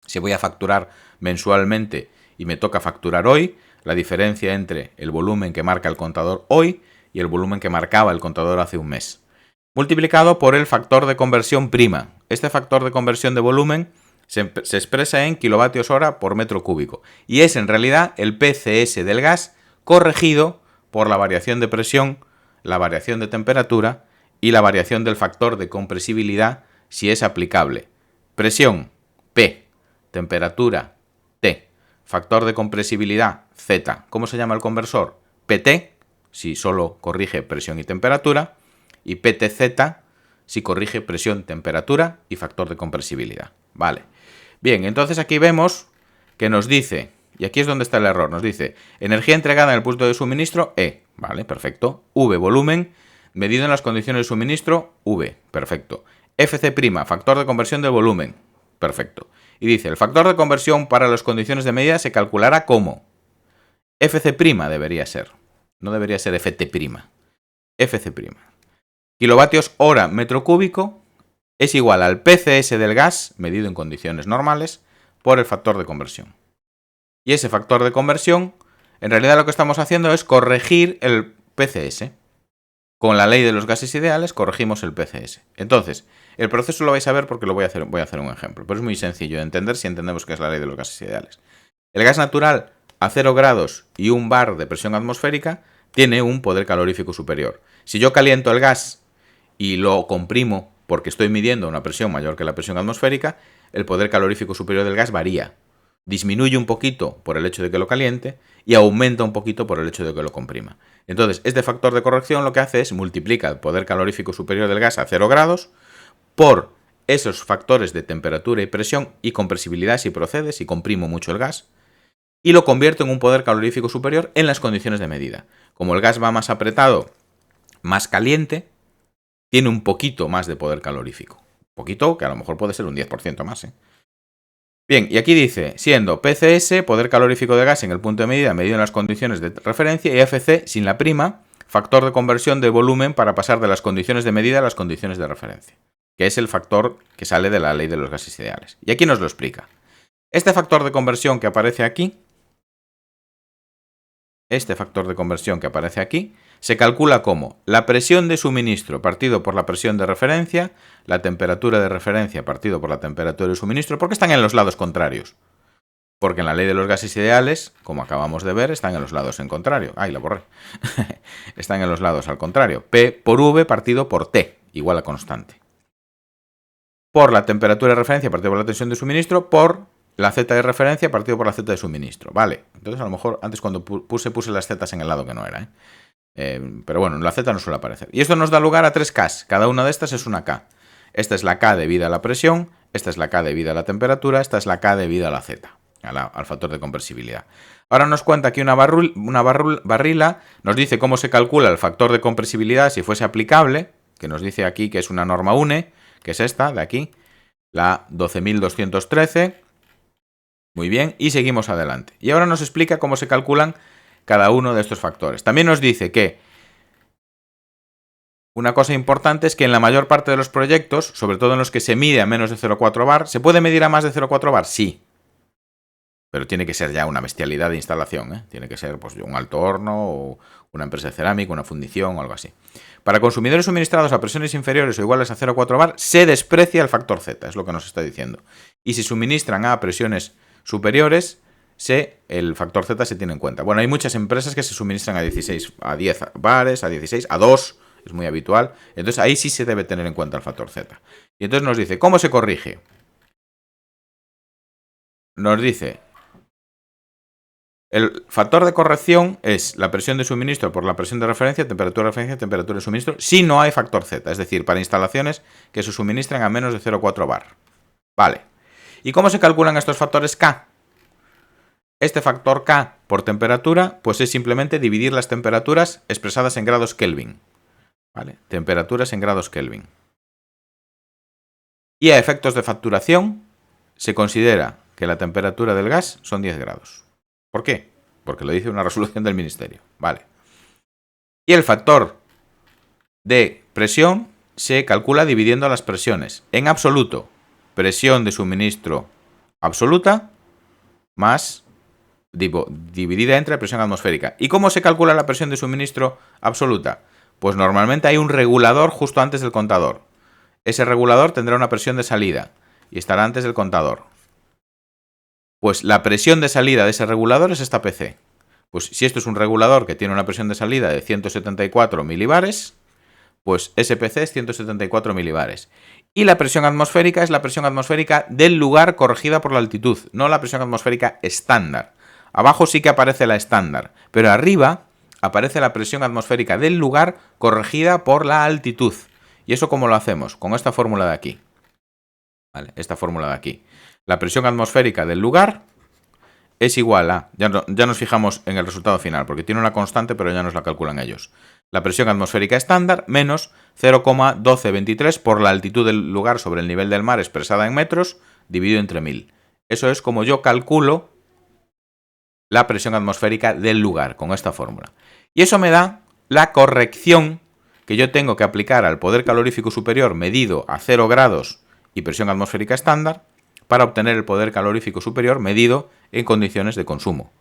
Si voy a facturar mensualmente y me toca facturar hoy, la diferencia entre el volumen que marca el contador hoy y el volumen que marcaba el contador hace un mes. Multiplicado por el factor de conversión prima. Este factor de conversión de volumen se expresa en kilovatios hora por metro cúbico y es en realidad el PCS del gas corregido por la variación de presión, la variación de temperatura y la variación del factor de compresibilidad si es aplicable. Presión P, temperatura T, factor de compresibilidad Z. ¿Cómo se llama el conversor? PT, si solo corrige presión y temperatura, y PTZ, si corrige presión, temperatura y factor de compresibilidad. Vale. Bien, entonces aquí vemos que nos dice, y aquí es donde está el error, nos dice energía entregada en el punto de suministro E, vale, perfecto, V, volumen, medido en las condiciones de suministro, V, perfecto, FC', factor de conversión del volumen, perfecto, y dice, el factor de conversión para las condiciones de medida se calculará como FC' debería ser, no debería ser FT', FC'. Kilovatios hora metro cúbico es igual al PCS del gas, medido en condiciones normales, por el factor de conversión. Y ese factor de conversión En realidad lo que estamos haciendo es corregir el PCS. Con la ley de los gases ideales corregimos el PCS. Entonces, el proceso lo vais a ver porque voy a hacer un ejemplo, pero es muy sencillo de entender si entendemos qué es la ley de los gases ideales. El gas natural a 0 grados y 1 bar de presión atmosférica tiene un poder calorífico superior. Si yo caliento el gas y lo comprimo porque estoy midiendo una presión mayor que la presión atmosférica, el poder calorífico superior del gas varía. Disminuye un poquito por el hecho de que lo caliente y aumenta un poquito por el hecho de que lo comprima. Entonces, este factor de corrección lo que hace es multiplica el poder calorífico superior del gas a 0 grados por esos factores de temperatura y presión y compresibilidad si procede, si comprimo mucho el gas, y lo convierto en un poder calorífico superior en las condiciones de medida. Como el gas va más apretado, más caliente, tiene un poquito más de poder calorífico. Poquito, que a lo mejor puede ser un 10% más, Bien, y aquí dice, siendo PCS, poder calorífico de gas en el punto de medida medido en las condiciones de referencia, y FC, sin la prima, factor de conversión de volumen para pasar de las condiciones de medida a las condiciones de referencia, que es el factor que sale de la ley de los gases ideales. Y aquí nos lo explica. Este factor de conversión que aparece aquí, se calcula como la presión de suministro partido por la presión de referencia, la temperatura de referencia partido por la temperatura de suministro, porque están en los lados contrarios. Porque en la ley de los gases ideales, como acabamos de ver, están en los lados en contrario. ¡Ay, la borré! Están en los lados al contrario. P por V partido por T, igual a constante. Por la temperatura de referencia partido por la tensión de suministro, por la Z de referencia partido por la Z de suministro. Vale, entonces a lo mejor antes cuando puse las Z en el lado que no era, pero bueno, la Z no suele aparecer. Y esto nos da lugar a 3 Ks. Cada una de estas es una K. Esta es la K debida a la presión, esta es la K debida a la temperatura, esta es la K debida a la Z, al factor de compresibilidad. Ahora nos cuenta aquí una barrila, nos dice cómo se calcula el factor de compresibilidad si fuese aplicable, que nos dice aquí que es una norma UNE, que es esta de aquí, la 12.213. Muy bien, y seguimos adelante. Y ahora nos explica cómo se calculan cada uno de estos factores. También nos dice que una cosa importante es que en la mayor parte de los proyectos, sobre todo en los que se mide a menos de 0,4 bar, ¿se puede medir a más de 0,4 bar? Sí. Pero tiene que ser ya una bestialidad de instalación, Tiene que ser pues, un alto horno o una empresa de cerámica, una fundición o algo así. Para consumidores suministrados a presiones inferiores o iguales a 0,4 bar, se desprecia el factor Z, es lo que nos está diciendo. Y si suministran a presiones superiores, el factor Z se tiene en cuenta. Bueno, hay muchas empresas que se suministran a 16, a 10 bares, a 16, a 2, es muy habitual. Entonces ahí sí se debe tener en cuenta el factor Z. Y entonces nos dice, ¿cómo se corrige? Nos dice, el factor de corrección es la presión de suministro por la presión de referencia, temperatura de suministro, si no hay factor Z, es decir, para instalaciones que se suministran a menos de 0,4 bar. Vale. ¿Y cómo se calculan estos factores K? Este factor K por temperatura, pues es simplemente dividir las temperaturas expresadas en grados Kelvin. ¿Vale? Temperaturas en grados Kelvin. Y a efectos de facturación, se considera que la temperatura del gas son 10 grados. ¿Por qué? Porque lo dice una resolución del ministerio. Vale. Y el factor de presión se calcula dividiendo las presiones. En absoluto, presión de suministro absoluta más dividida entre presión atmosférica. ¿Y cómo se calcula la presión de suministro absoluta? Pues normalmente hay un regulador justo antes del contador. Ese regulador tendrá una presión de salida y estará antes del contador. Pues la presión de salida de ese regulador es esta PC. Pues si esto es un regulador que tiene una presión de salida de 174 milibares, pues ese PC es 174 milibares. Y la presión atmosférica es la presión atmosférica del lugar corregida por la altitud, no la presión atmosférica estándar. Abajo sí que aparece la estándar, pero arriba aparece la presión atmosférica del lugar corregida por la altitud. ¿Y eso cómo lo hacemos? Con esta fórmula de aquí. ¿Vale? Esta fórmula de aquí. La presión atmosférica del lugar es igual a... Ya nos fijamos en el resultado final, porque tiene una constante, pero ya nos la calculan ellos. La presión atmosférica estándar menos 0,1223 por la altitud del lugar sobre el nivel del mar expresada en metros, dividido entre 1000. Eso es como yo calculo la presión atmosférica del lugar, con esta fórmula. Y eso me da la corrección que yo tengo que aplicar al poder calorífico superior medido a 0 grados y presión atmosférica estándar para obtener el poder calorífico superior medido en condiciones de consumo.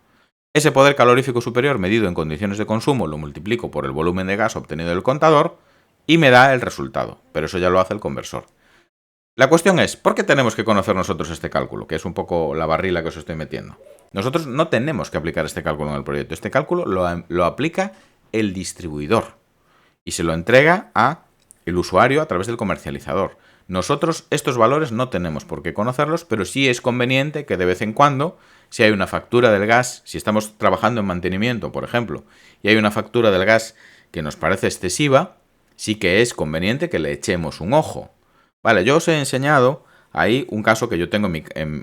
Ese poder calorífico superior medido en condiciones de consumo lo multiplico por el volumen de gas obtenido del contador y me da el resultado, pero eso ya lo hace el conversor. La cuestión es, ¿por qué tenemos que conocer nosotros este cálculo? Que es un poco la barrila que os estoy metiendo. Nosotros no tenemos que aplicar este cálculo en el proyecto. Este cálculo lo aplica el distribuidor y se lo entrega a el usuario a través del comercializador. Nosotros estos valores no tenemos por qué conocerlos, pero sí es conveniente que de vez en cuando, si hay una factura del gas, si estamos trabajando en mantenimiento, por ejemplo, y hay una factura del gas que nos parece excesiva, sí que es conveniente que le echemos un ojo. Vale, yo os he enseñado ahí un caso que yo tengo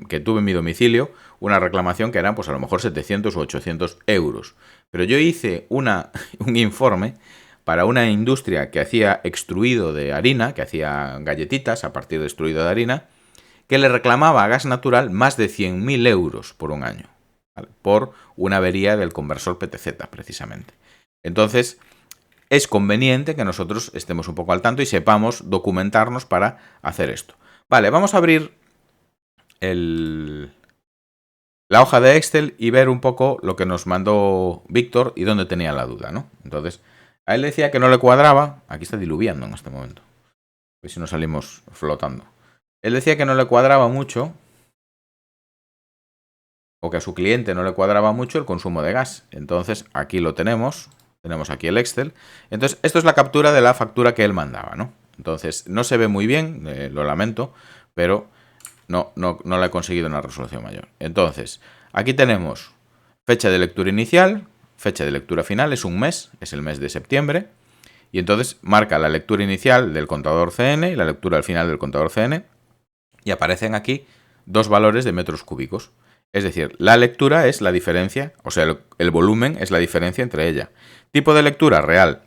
que tuve en mi domicilio, una reclamación que eran pues a lo mejor 700 u 800 euros. Pero yo hice un informe para una industria que hacía extruido de harina, que hacía galletitas a partir de extruido de harina, que le reclamaba a Gas Natural más de 100.000 euros por un año, ¿vale? Por una avería del conversor PTZ, precisamente. Entonces, es conveniente que nosotros estemos un poco al tanto y sepamos documentarnos para hacer esto. Vale, vamos a abrir la hoja de Excel y ver un poco lo que nos mandó Víctor y dónde tenía la duda, ¿no? Entonces, a él decía que no le cuadraba. Aquí está diluviando en este momento. A ver si nos salimos flotando. Él decía que no le cuadraba mucho, o que a su cliente no le cuadraba mucho el consumo de gas. Entonces, aquí lo tenemos. Tenemos aquí el Excel. Entonces, esto es la captura de la factura que él mandaba, ¿no? Entonces, no se ve muy bien, lo lamento, pero no la he conseguido una resolución mayor. Entonces, aquí tenemos fecha de lectura inicial, fecha de lectura final, es un mes, es el mes de septiembre. Y entonces marca la lectura inicial del contador CN y la lectura al final del contador CN. Y aparecen aquí dos valores de metros cúbicos. Es decir, la lectura es la diferencia, o sea, el volumen es la diferencia entre ella. Tipo de lectura real.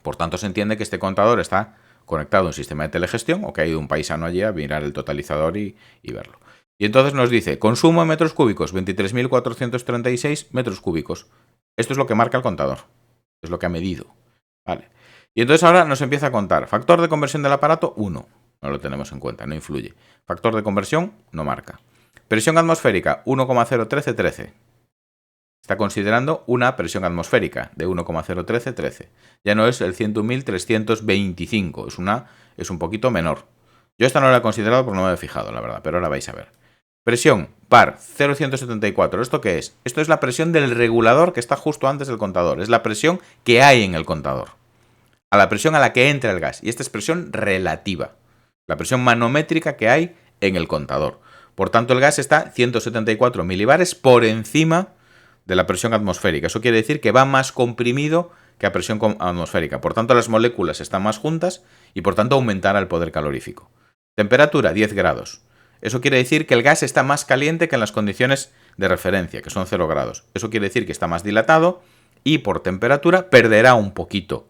Por tanto, se entiende que este contador está conectado a un sistema de telegestión o que ha ido un paisano allí a mirar el totalizador y verlo. Y entonces nos dice, consumo en metros cúbicos, 23.436 metros cúbicos. Esto es lo que marca el contador. Es lo que ha medido. Vale. Y entonces ahora nos empieza a contar. Factor de conversión del aparato, 1. No lo tenemos en cuenta, no influye. Factor de conversión, no marca. Presión atmosférica, 1,01313. Está considerando una presión atmosférica de 1,01313. Ya no es el 100.325, es un poquito menor. Yo esta no la he considerado porque no me he fijado, la verdad, pero ahora vais a ver. Presión, par, 0,174. ¿Esto qué es? Esto es la presión del regulador que está justo antes del contador. Es la presión que hay en el contador. A la presión a la que entra el gas. Y esta es presión relativa. La presión manométrica que hay en el contador. Por tanto, el gas está 174 milibares por encima de la presión atmosférica. Eso quiere decir que va más comprimido que a presión atmosférica. Por tanto, las moléculas están más juntas y por tanto aumentará el poder calorífico. Temperatura, 10 grados. Eso quiere decir que el gas está más caliente que en las condiciones de referencia, que son 0 grados. Eso quiere decir que está más dilatado y por temperatura perderá un poquito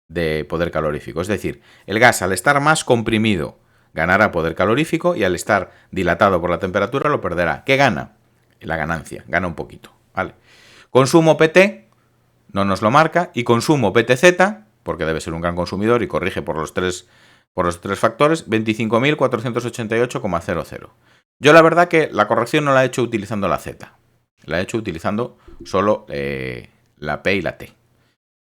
de poder calorífico. Es decir, el gas al estar más comprimido ganará poder calorífico y al estar dilatado por la temperatura lo perderá. ¿Qué gana? La ganancia, gana un poquito. ¿Vale? Consumo PT no nos lo marca y consumo PTZ, porque debe ser un gran consumidor y corrige por los tres factores, 25.488,00. Yo la verdad que la corrección no la he hecho utilizando la Z, la he hecho utilizando solo la P y la T,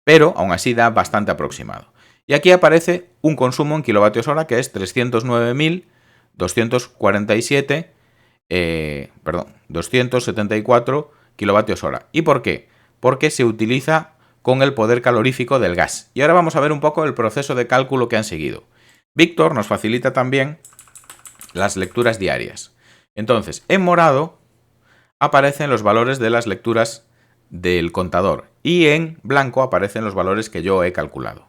pero aún así da bastante aproximado. Y aquí aparece un consumo en kilovatios hora que es 274 kilovatios hora. ¿Y por qué? Porque se utiliza con el poder calorífico del gas. Y ahora vamos a ver un poco el proceso de cálculo que han seguido. Víctor nos facilita también las lecturas diarias. Entonces, en morado aparecen los valores de las lecturas del contador y en blanco aparecen los valores que yo he calculado.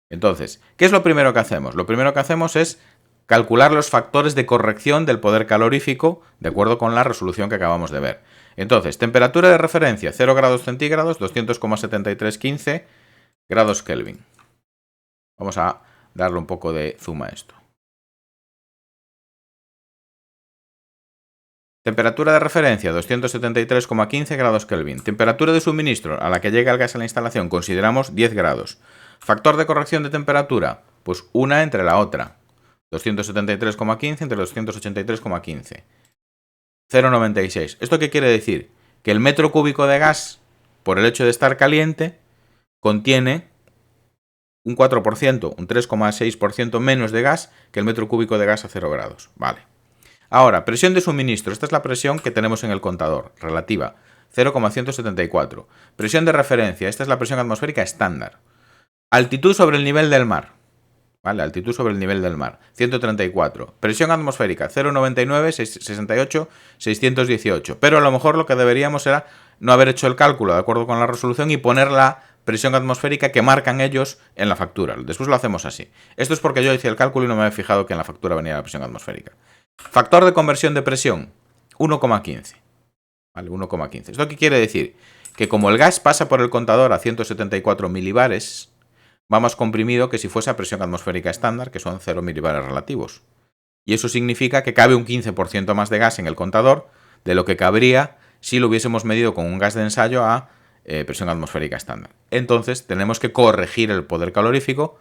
Entonces, ¿qué es lo primero que hacemos? Lo primero que hacemos es calcular los factores de corrección del poder calorífico de acuerdo con la resolución que acabamos de ver. Entonces, temperatura de referencia 0 grados centígrados, 200,7315 grados Kelvin. Vamos a darle un poco de zoom a esto. Temperatura de referencia 273,15 grados Kelvin. Temperatura de suministro a la que llega el gas a la instalación consideramos 10 grados. Factor de corrección de temperatura, pues una entre la otra. 273,15 entre 283,15. 0,96. ¿Esto qué quiere decir? que el metro cúbico de gas, por el hecho de estar caliente, contiene un 4%, un 3,6% menos de gas que el metro cúbico de gas a 0 grados. Vale. Ahora, presión de suministro. Esta es la presión que tenemos en el contador, relativa, 0,174. Presión de referencia. Esta es la presión atmosférica estándar. Altitud sobre el nivel del mar. Vale, altitud sobre el nivel del mar, 134. Presión atmosférica, 0,99, 68, 618. Pero a lo mejor lo que deberíamos era no haber hecho el cálculo de acuerdo con la resolución y poner la presión atmosférica que marcan ellos en la factura. Después lo hacemos así. Esto es porque yo hice el cálculo y no me había fijado que en la factura venía la presión atmosférica. Factor de conversión de presión, 1,15. Vale, 1,15. ¿Esto qué quiere decir? Que como el gas pasa por el contador a 174 milibares, va más comprimido que si fuese a presión atmosférica estándar, que son 0 milibares relativos. Y eso significa que cabe un 15% más de gas en el contador de lo que cabría si lo hubiésemos medido con un gas de ensayo a presión atmosférica estándar. Entonces tenemos que corregir el poder calorífico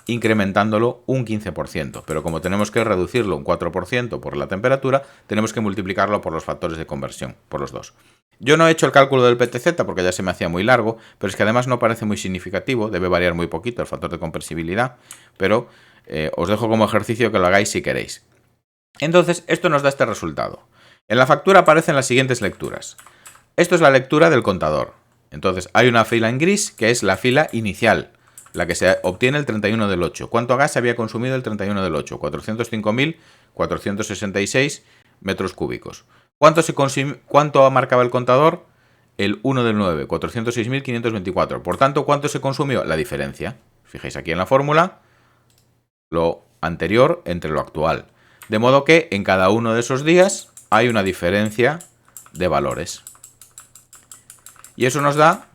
incrementándolo un 15%, pero como tenemos que reducirlo un 4% por la temperatura, tenemos que multiplicarlo por los factores de conversión, por los dos. Yo no he hecho el cálculo del PTZ porque ya se me hacía muy largo, pero es que además no parece muy significativo, debe variar muy poquito el factor de compresibilidad, pero os dejo como ejercicio que lo hagáis si queréis. Entonces, esto nos da este resultado. En la factura aparecen las siguientes lecturas. Esto es la lectura del contador. Entonces, hay una fila en gris que es la fila inicial, la que se obtiene el 31 del 8. ¿Cuánto gas se había consumido el 31 del 8? 405.466 metros cúbicos. ¿Cuánto marcaba el contador? El 1 del 9, 406.524. Por tanto, ¿cuánto se consumió? La diferencia. Fijáis aquí en la fórmula, lo anterior entre lo actual. De modo que en cada uno de esos días hay una diferencia de valores. Y eso nos da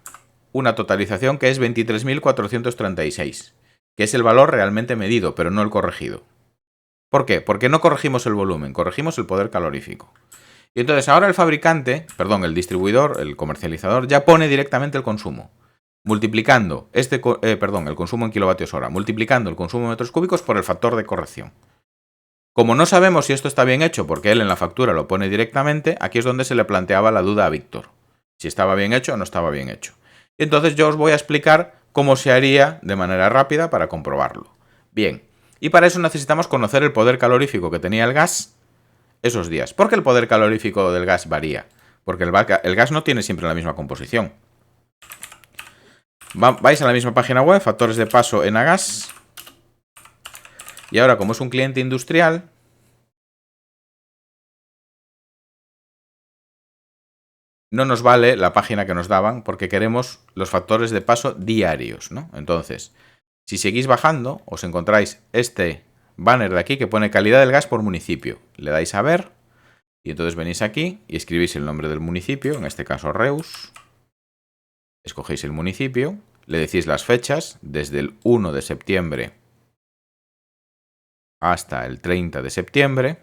una totalización que es 23.436, que es el valor realmente medido, pero no el corregido. ¿Por qué? Porque no corregimos el volumen, corregimos el poder calorífico. Y entonces ahora el distribuidor, el comercializador, ya pone directamente el consumo, multiplicando el consumo en kilovatios hora, multiplicando el consumo en metros cúbicos por el factor de corrección. Como no sabemos si esto está bien hecho, porque él en la factura lo pone directamente, aquí es donde se le planteaba la duda a Víctor, si estaba bien hecho o no estaba bien hecho. Entonces yo os voy a explicar cómo se haría de manera rápida para comprobarlo. Bien, y para eso necesitamos conocer el poder calorífico que tenía el gas esos días. ¿Por qué el poder calorífico del gas varía? Porque el gas no tiene siempre la misma composición. Vais a la misma página web, factores de paso en gas. Y ahora, como es un cliente industrial, no nos vale la página que nos daban porque queremos los factores de paso diarios, ¿no? Entonces, si seguís bajando, os encontráis este banner de aquí que pone calidad del gas por municipio. Le dais a ver y entonces venís aquí y escribís el nombre del municipio, en este caso Reus. Escogéis el municipio, le decís las fechas, desde el 1 de septiembre hasta el 30 de septiembre.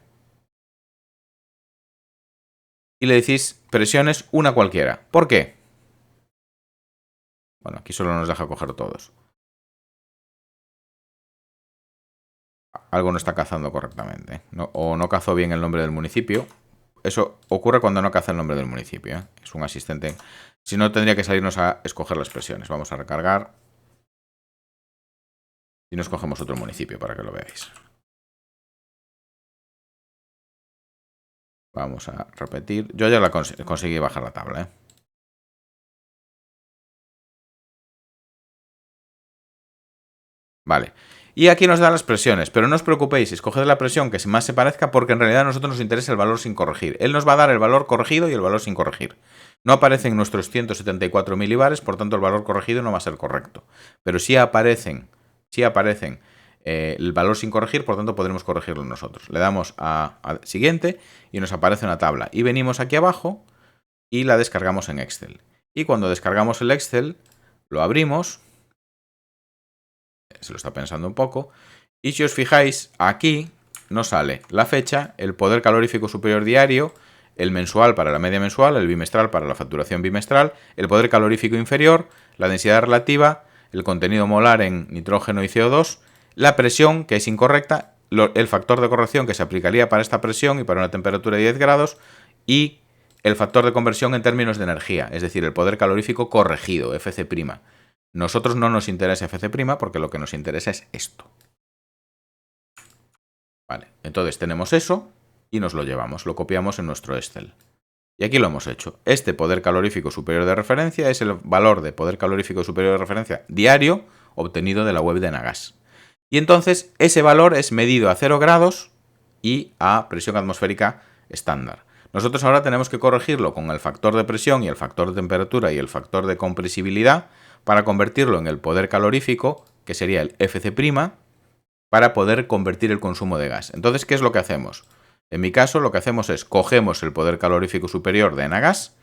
Y le decís presiones una cualquiera. ¿Por qué? Bueno, aquí solo nos deja coger todos. Algo no está cazando correctamente, ¿no? O no cazó bien el nombre del municipio. Eso ocurre cuando no caza el nombre del municipio, ¿eh? Es un asistente. Si no, tendría que salirnos a escoger las presiones. Vamos a recargar. Y nos cogemos otro municipio para que lo veáis. Vamos a repetir. Yo ya conseguí bajar la tabla, ¿eh? Vale. Y aquí nos da las presiones, pero no os preocupéis, escoged la presión que más se parezca porque en realidad a nosotros nos interesa el valor sin corregir. Él nos va a dar el valor corregido y el valor sin corregir. No aparecen nuestros 174 milibares, por tanto el valor corregido no va a ser correcto. Pero sí aparecen el valor sin corregir, por tanto podremos corregirlo nosotros. Le damos a siguiente y nos aparece una tabla. Y venimos aquí abajo y la descargamos en Excel. Y cuando descargamos el Excel, lo abrimos. Se lo está pensando un poco. Y si os fijáis, aquí nos sale la fecha, el poder calorífico superior diario, el mensual para la media mensual, el bimestral para la facturación bimestral, el poder calorífico inferior, la densidad relativa, el contenido molar en nitrógeno y CO2, la presión, que es incorrecta, el factor de corrección que se aplicaría para esta presión y para una temperatura de 10 grados, y el factor de conversión en términos de energía, es decir, el poder calorífico corregido, FC'. Nosotros no nos interesa FC' porque lo que nos interesa es esto. Vale, entonces tenemos eso y nos lo llevamos, lo copiamos en nuestro Excel. Y aquí lo hemos hecho. Este poder calorífico superior de referencia es el valor de poder calorífico superior de referencia diario obtenido de la web de Nagas. Y entonces ese valor es medido a 0 grados y a presión atmosférica estándar. Nosotros ahora tenemos que corregirlo con el factor de presión y el factor de temperatura y el factor de compresibilidad para convertirlo en el poder calorífico, que sería el FC', para poder convertir el consumo de gas. Entonces, ¿qué es lo que hacemos? En mi caso, lo que hacemos es cogemos el poder calorífico superior de Nagas,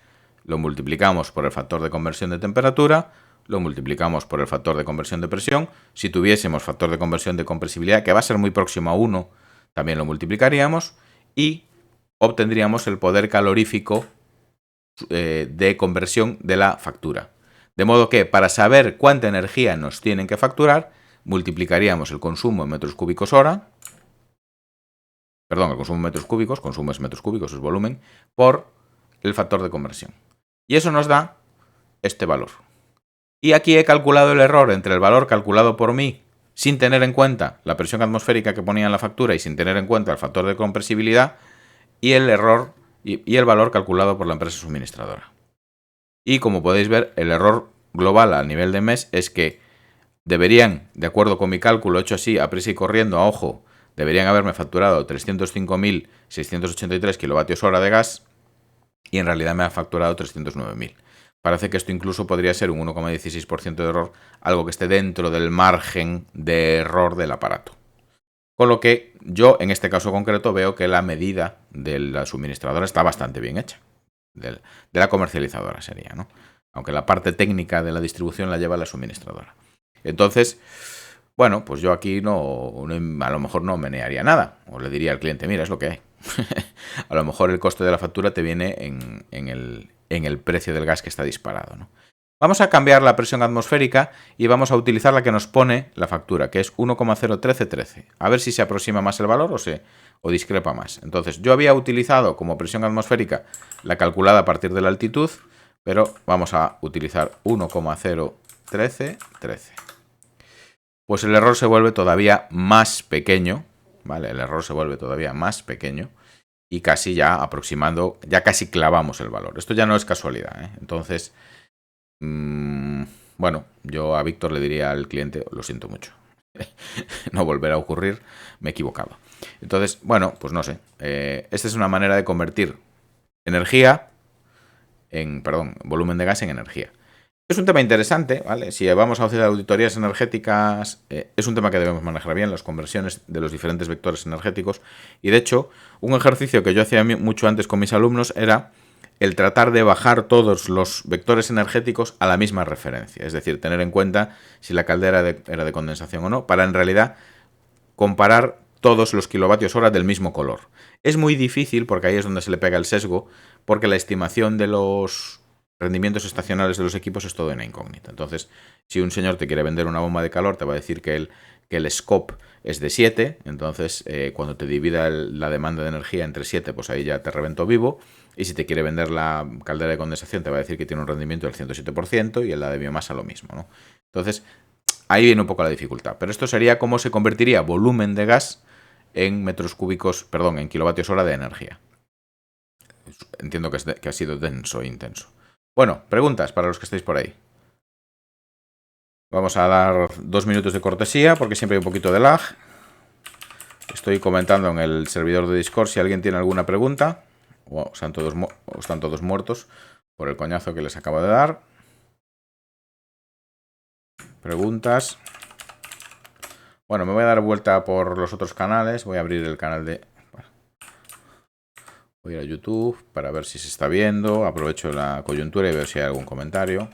lo multiplicamos por el factor de conversión de temperatura, lo multiplicamos por el factor de conversión de presión. Si tuviésemos factor de conversión de compresibilidad, que va a ser muy próximo a 1, también lo multiplicaríamos y obtendríamos el poder calorífico de conversión de la factura. De modo que para saber cuánta energía nos tienen que facturar, multiplicaríamos el consumo en metros cúbicos hora, perdón, el consumo en metros cúbicos, consumo es metros cúbicos, es volumen, por el factor de conversión. Y eso nos da este valor. Y aquí he calculado el error entre el valor calculado por mí, sin tener en cuenta la presión atmosférica que ponía en la factura y sin tener en cuenta el factor de compresibilidad, y el error y el valor calculado por la empresa suministradora. Y como podéis ver, el error global a nivel de mes es que deberían, de acuerdo con mi cálculo hecho así, a prisa y corriendo, a ojo, deberían haberme facturado 305.683 kilovatios hora de gas y en realidad me ha facturado 309.000. Parece que esto incluso podría ser un 1,16% de error, algo que esté dentro del margen de error del aparato. Con lo que yo, en este caso concreto, veo que la medida de la suministradora está bastante bien hecha. De la comercializadora sería, ¿no? Aunque la parte técnica de la distribución la lleva la suministradora. Entonces, bueno, pues yo aquí no a lo mejor no menearía nada. O le diría al cliente, mira, es lo que hay. A lo mejor el coste de la factura te viene en el precio del gas que está disparado, ¿no? Vamos a cambiar la presión atmosférica y vamos a utilizar la que nos pone la factura, que es 1,01313. A ver si se aproxima más el valor o discrepa más. Entonces, yo había utilizado como presión atmosférica la calculada a partir de la altitud, pero vamos a utilizar 1,01313. Pues el error se vuelve todavía más pequeño, ¿vale? El error se vuelve todavía más pequeño y casi ya aproximando, ya casi clavamos el valor. Esto ya no es casualidad, ¿eh? Entonces, bueno, yo a Víctor le diría al cliente, lo siento mucho, no volverá a ocurrir, me he equivocado. Entonces, bueno, pues no sé, esta es una manera de convertir energía volumen de gas en energía. Es un tema interesante, ¿vale? Si vamos a hacer auditorías energéticas, es un tema que debemos manejar bien, las conversiones de los diferentes vectores energéticos. Y de hecho, un ejercicio que yo hacía mucho antes con mis alumnos era el tratar de bajar todos los vectores energéticos a la misma referencia. Es decir, tener en cuenta si la caldera era de condensación o no, para en realidad comparar todos los kilovatios hora del mismo color. Es muy difícil, porque ahí es donde se le pega el sesgo, porque la estimación de los rendimientos estacionales de los equipos es todo una incógnita. Entonces, si un señor te quiere vender una bomba de calor, te va a decir que el scope es de 7, entonces cuando te divida la demanda de energía entre 7, pues ahí ya te reventó vivo. Y si te quiere vender la caldera de condensación, te va a decir que tiene un rendimiento del 107% y en la de biomasa lo mismo, ¿no? Entonces, ahí viene un poco la dificultad. Pero esto sería cómo se convertiría volumen de gas en metros cúbicos, perdón, en kilovatios hora de energía. Entiendo que ha sido denso e intenso. Bueno, preguntas para los que estáis por ahí. Vamos a dar 2 minutos de cortesía porque siempre hay un poquito de lag. Estoy comentando en el servidor de Discord si alguien tiene alguna pregunta. O están todos muertos por el coñazo que les acabo de dar. Preguntas. Bueno, me voy a dar vuelta por los otros canales. Voy a abrir el canal de... Voy a ir a YouTube para ver si se está viendo. Aprovecho la coyuntura y veo si hay algún comentario.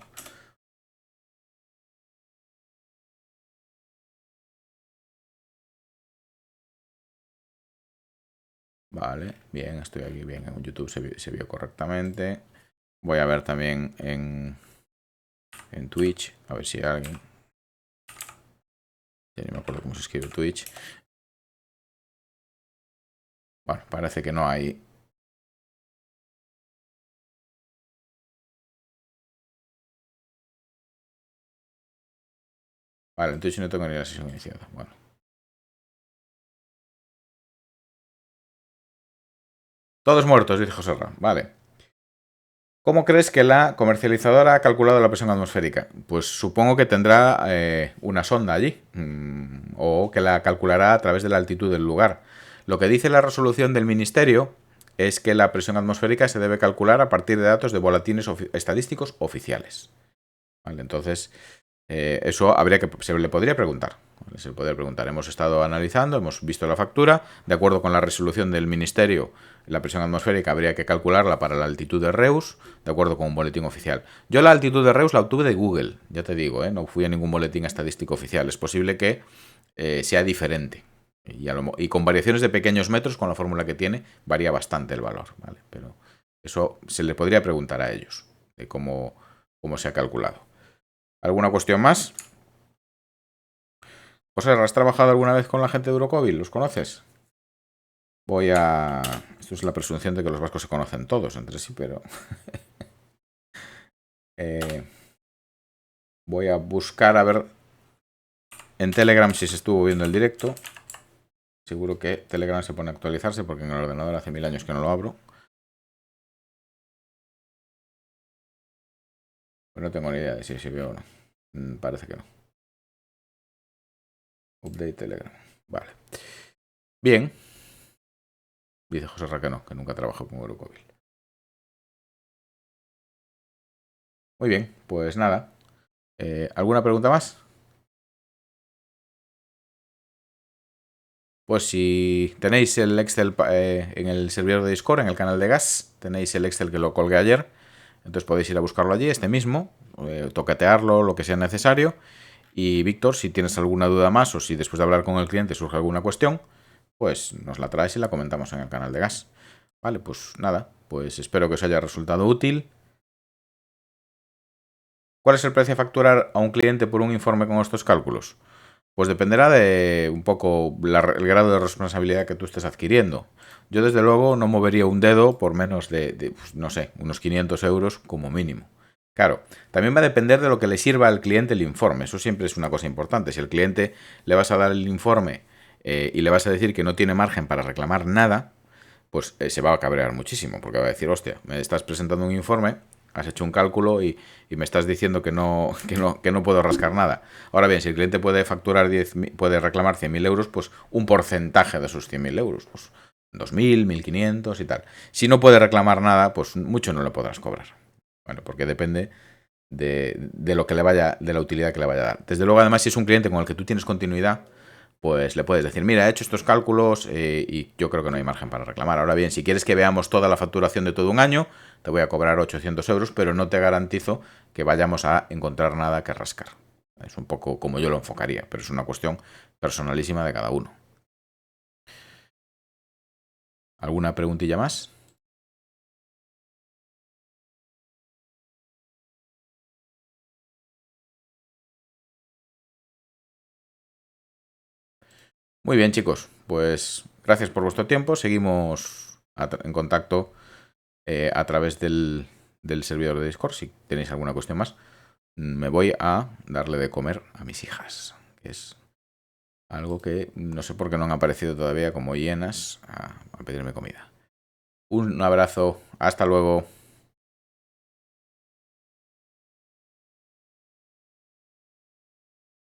Vale, bien, estoy aquí bien. En YouTube se vio correctamente. Voy a ver también en Twitch, a ver si hay alguien. Ya no me acuerdo cómo se escribe Twitch. Bueno, parece que no hay Vale, entonces no tengo ni la sesión iniciada. Bueno. Todos muertos, dice José Ram. Vale. ¿Cómo crees que la comercializadora ha calculado la presión atmosférica? Pues supongo que tendrá una sonda allí, o que la calculará a través de la altitud del lugar. Lo que dice la resolución del Ministerio es que la presión atmosférica se debe calcular a partir de datos de boletines estadísticos oficiales. ¿Vale? Entonces, eso se le podría preguntar. Se le podría preguntar. Hemos estado analizando, hemos visto la factura. De acuerdo con la resolución del Ministerio, la presión atmosférica habría que calcularla para la altitud de Reus, de acuerdo con un boletín oficial. Yo la altitud de Reus la obtuve de Google, ya te digo, no fui a ningún boletín estadístico oficial. Es posible que sea diferente. Y con variaciones de pequeños metros, con la fórmula que tiene, varía bastante el valor. ¿Vale? Pero eso se le podría preguntar a ellos, de cómo se ha calculado. ¿Alguna cuestión más? José, ¿has trabajado alguna vez con la gente de Eurocóvil? ¿Los conoces? Esto es la presunción de que los vascos se conocen todos entre sí, pero... voy a buscar a ver en Telegram si se estuvo viendo el directo. Seguro que Telegram se pone a actualizarse porque en el ordenador hace 1000 años que no lo abro. Pues no tengo ni idea de si se vio o no. Parece que no. Update Telegram. Vale. Bien. Dice José Ra que nunca trabajó con Eurocóvil. Muy bien, pues nada. ¿Alguna pregunta más? Pues si tenéis el Excel en el servidor de Discord, en el canal de Gas, tenéis el Excel que lo colgué ayer, entonces podéis ir a buscarlo allí, este mismo, toquetearlo, lo que sea necesario. Y Víctor, si tienes alguna duda más o si después de hablar con el cliente surge alguna cuestión, pues nos la traes y la comentamos en el canal de Gas. Vale, pues nada, pues espero que os haya resultado útil. ¿Cuál es el precio a facturar a un cliente por un informe con estos cálculos? Pues dependerá de un poco el grado de responsabilidad que tú estés adquiriendo. Yo desde luego no movería un dedo por menos de pues, no sé, unos 500 euros como mínimo. Claro, también va a depender de lo que le sirva al cliente el informe. Eso siempre es una cosa importante. Si al cliente le vas a dar el informe y le vas a decir que no tiene margen para reclamar nada, pues se va a cabrear muchísimo, porque va a decir, hostia, me estás presentando un informe, has hecho un cálculo y me estás diciendo que no puedo rascar nada. Ahora bien, si el cliente puede facturar puede reclamar 100.000 euros, pues un porcentaje de esos 100.000 euros, pues 2.000, 1.500 y tal. Si no puede reclamar nada, pues mucho no le podrás cobrar. Bueno, porque depende de lo que le vaya, de la utilidad que le vaya a dar. Desde luego, además, si es un cliente con el que tú tienes continuidad, pues le puedes decir, mira, he hecho estos cálculos y yo creo que no hay margen para reclamar. Ahora bien, si quieres que veamos toda la facturación de todo un año, te voy a cobrar 800 euros, pero no te garantizo que vayamos a encontrar nada que rascar. Es un poco como yo lo enfocaría, pero es una cuestión personalísima de cada uno. ¿Alguna preguntilla más? Muy bien, chicos, pues gracias por vuestro tiempo. Seguimos en contacto a través del servidor de Discord. Si tenéis alguna cuestión más, me voy a darle de comer a mis hijas, que es algo que no sé por qué no han aparecido todavía como hienas a pedirme comida. Un abrazo, hasta luego.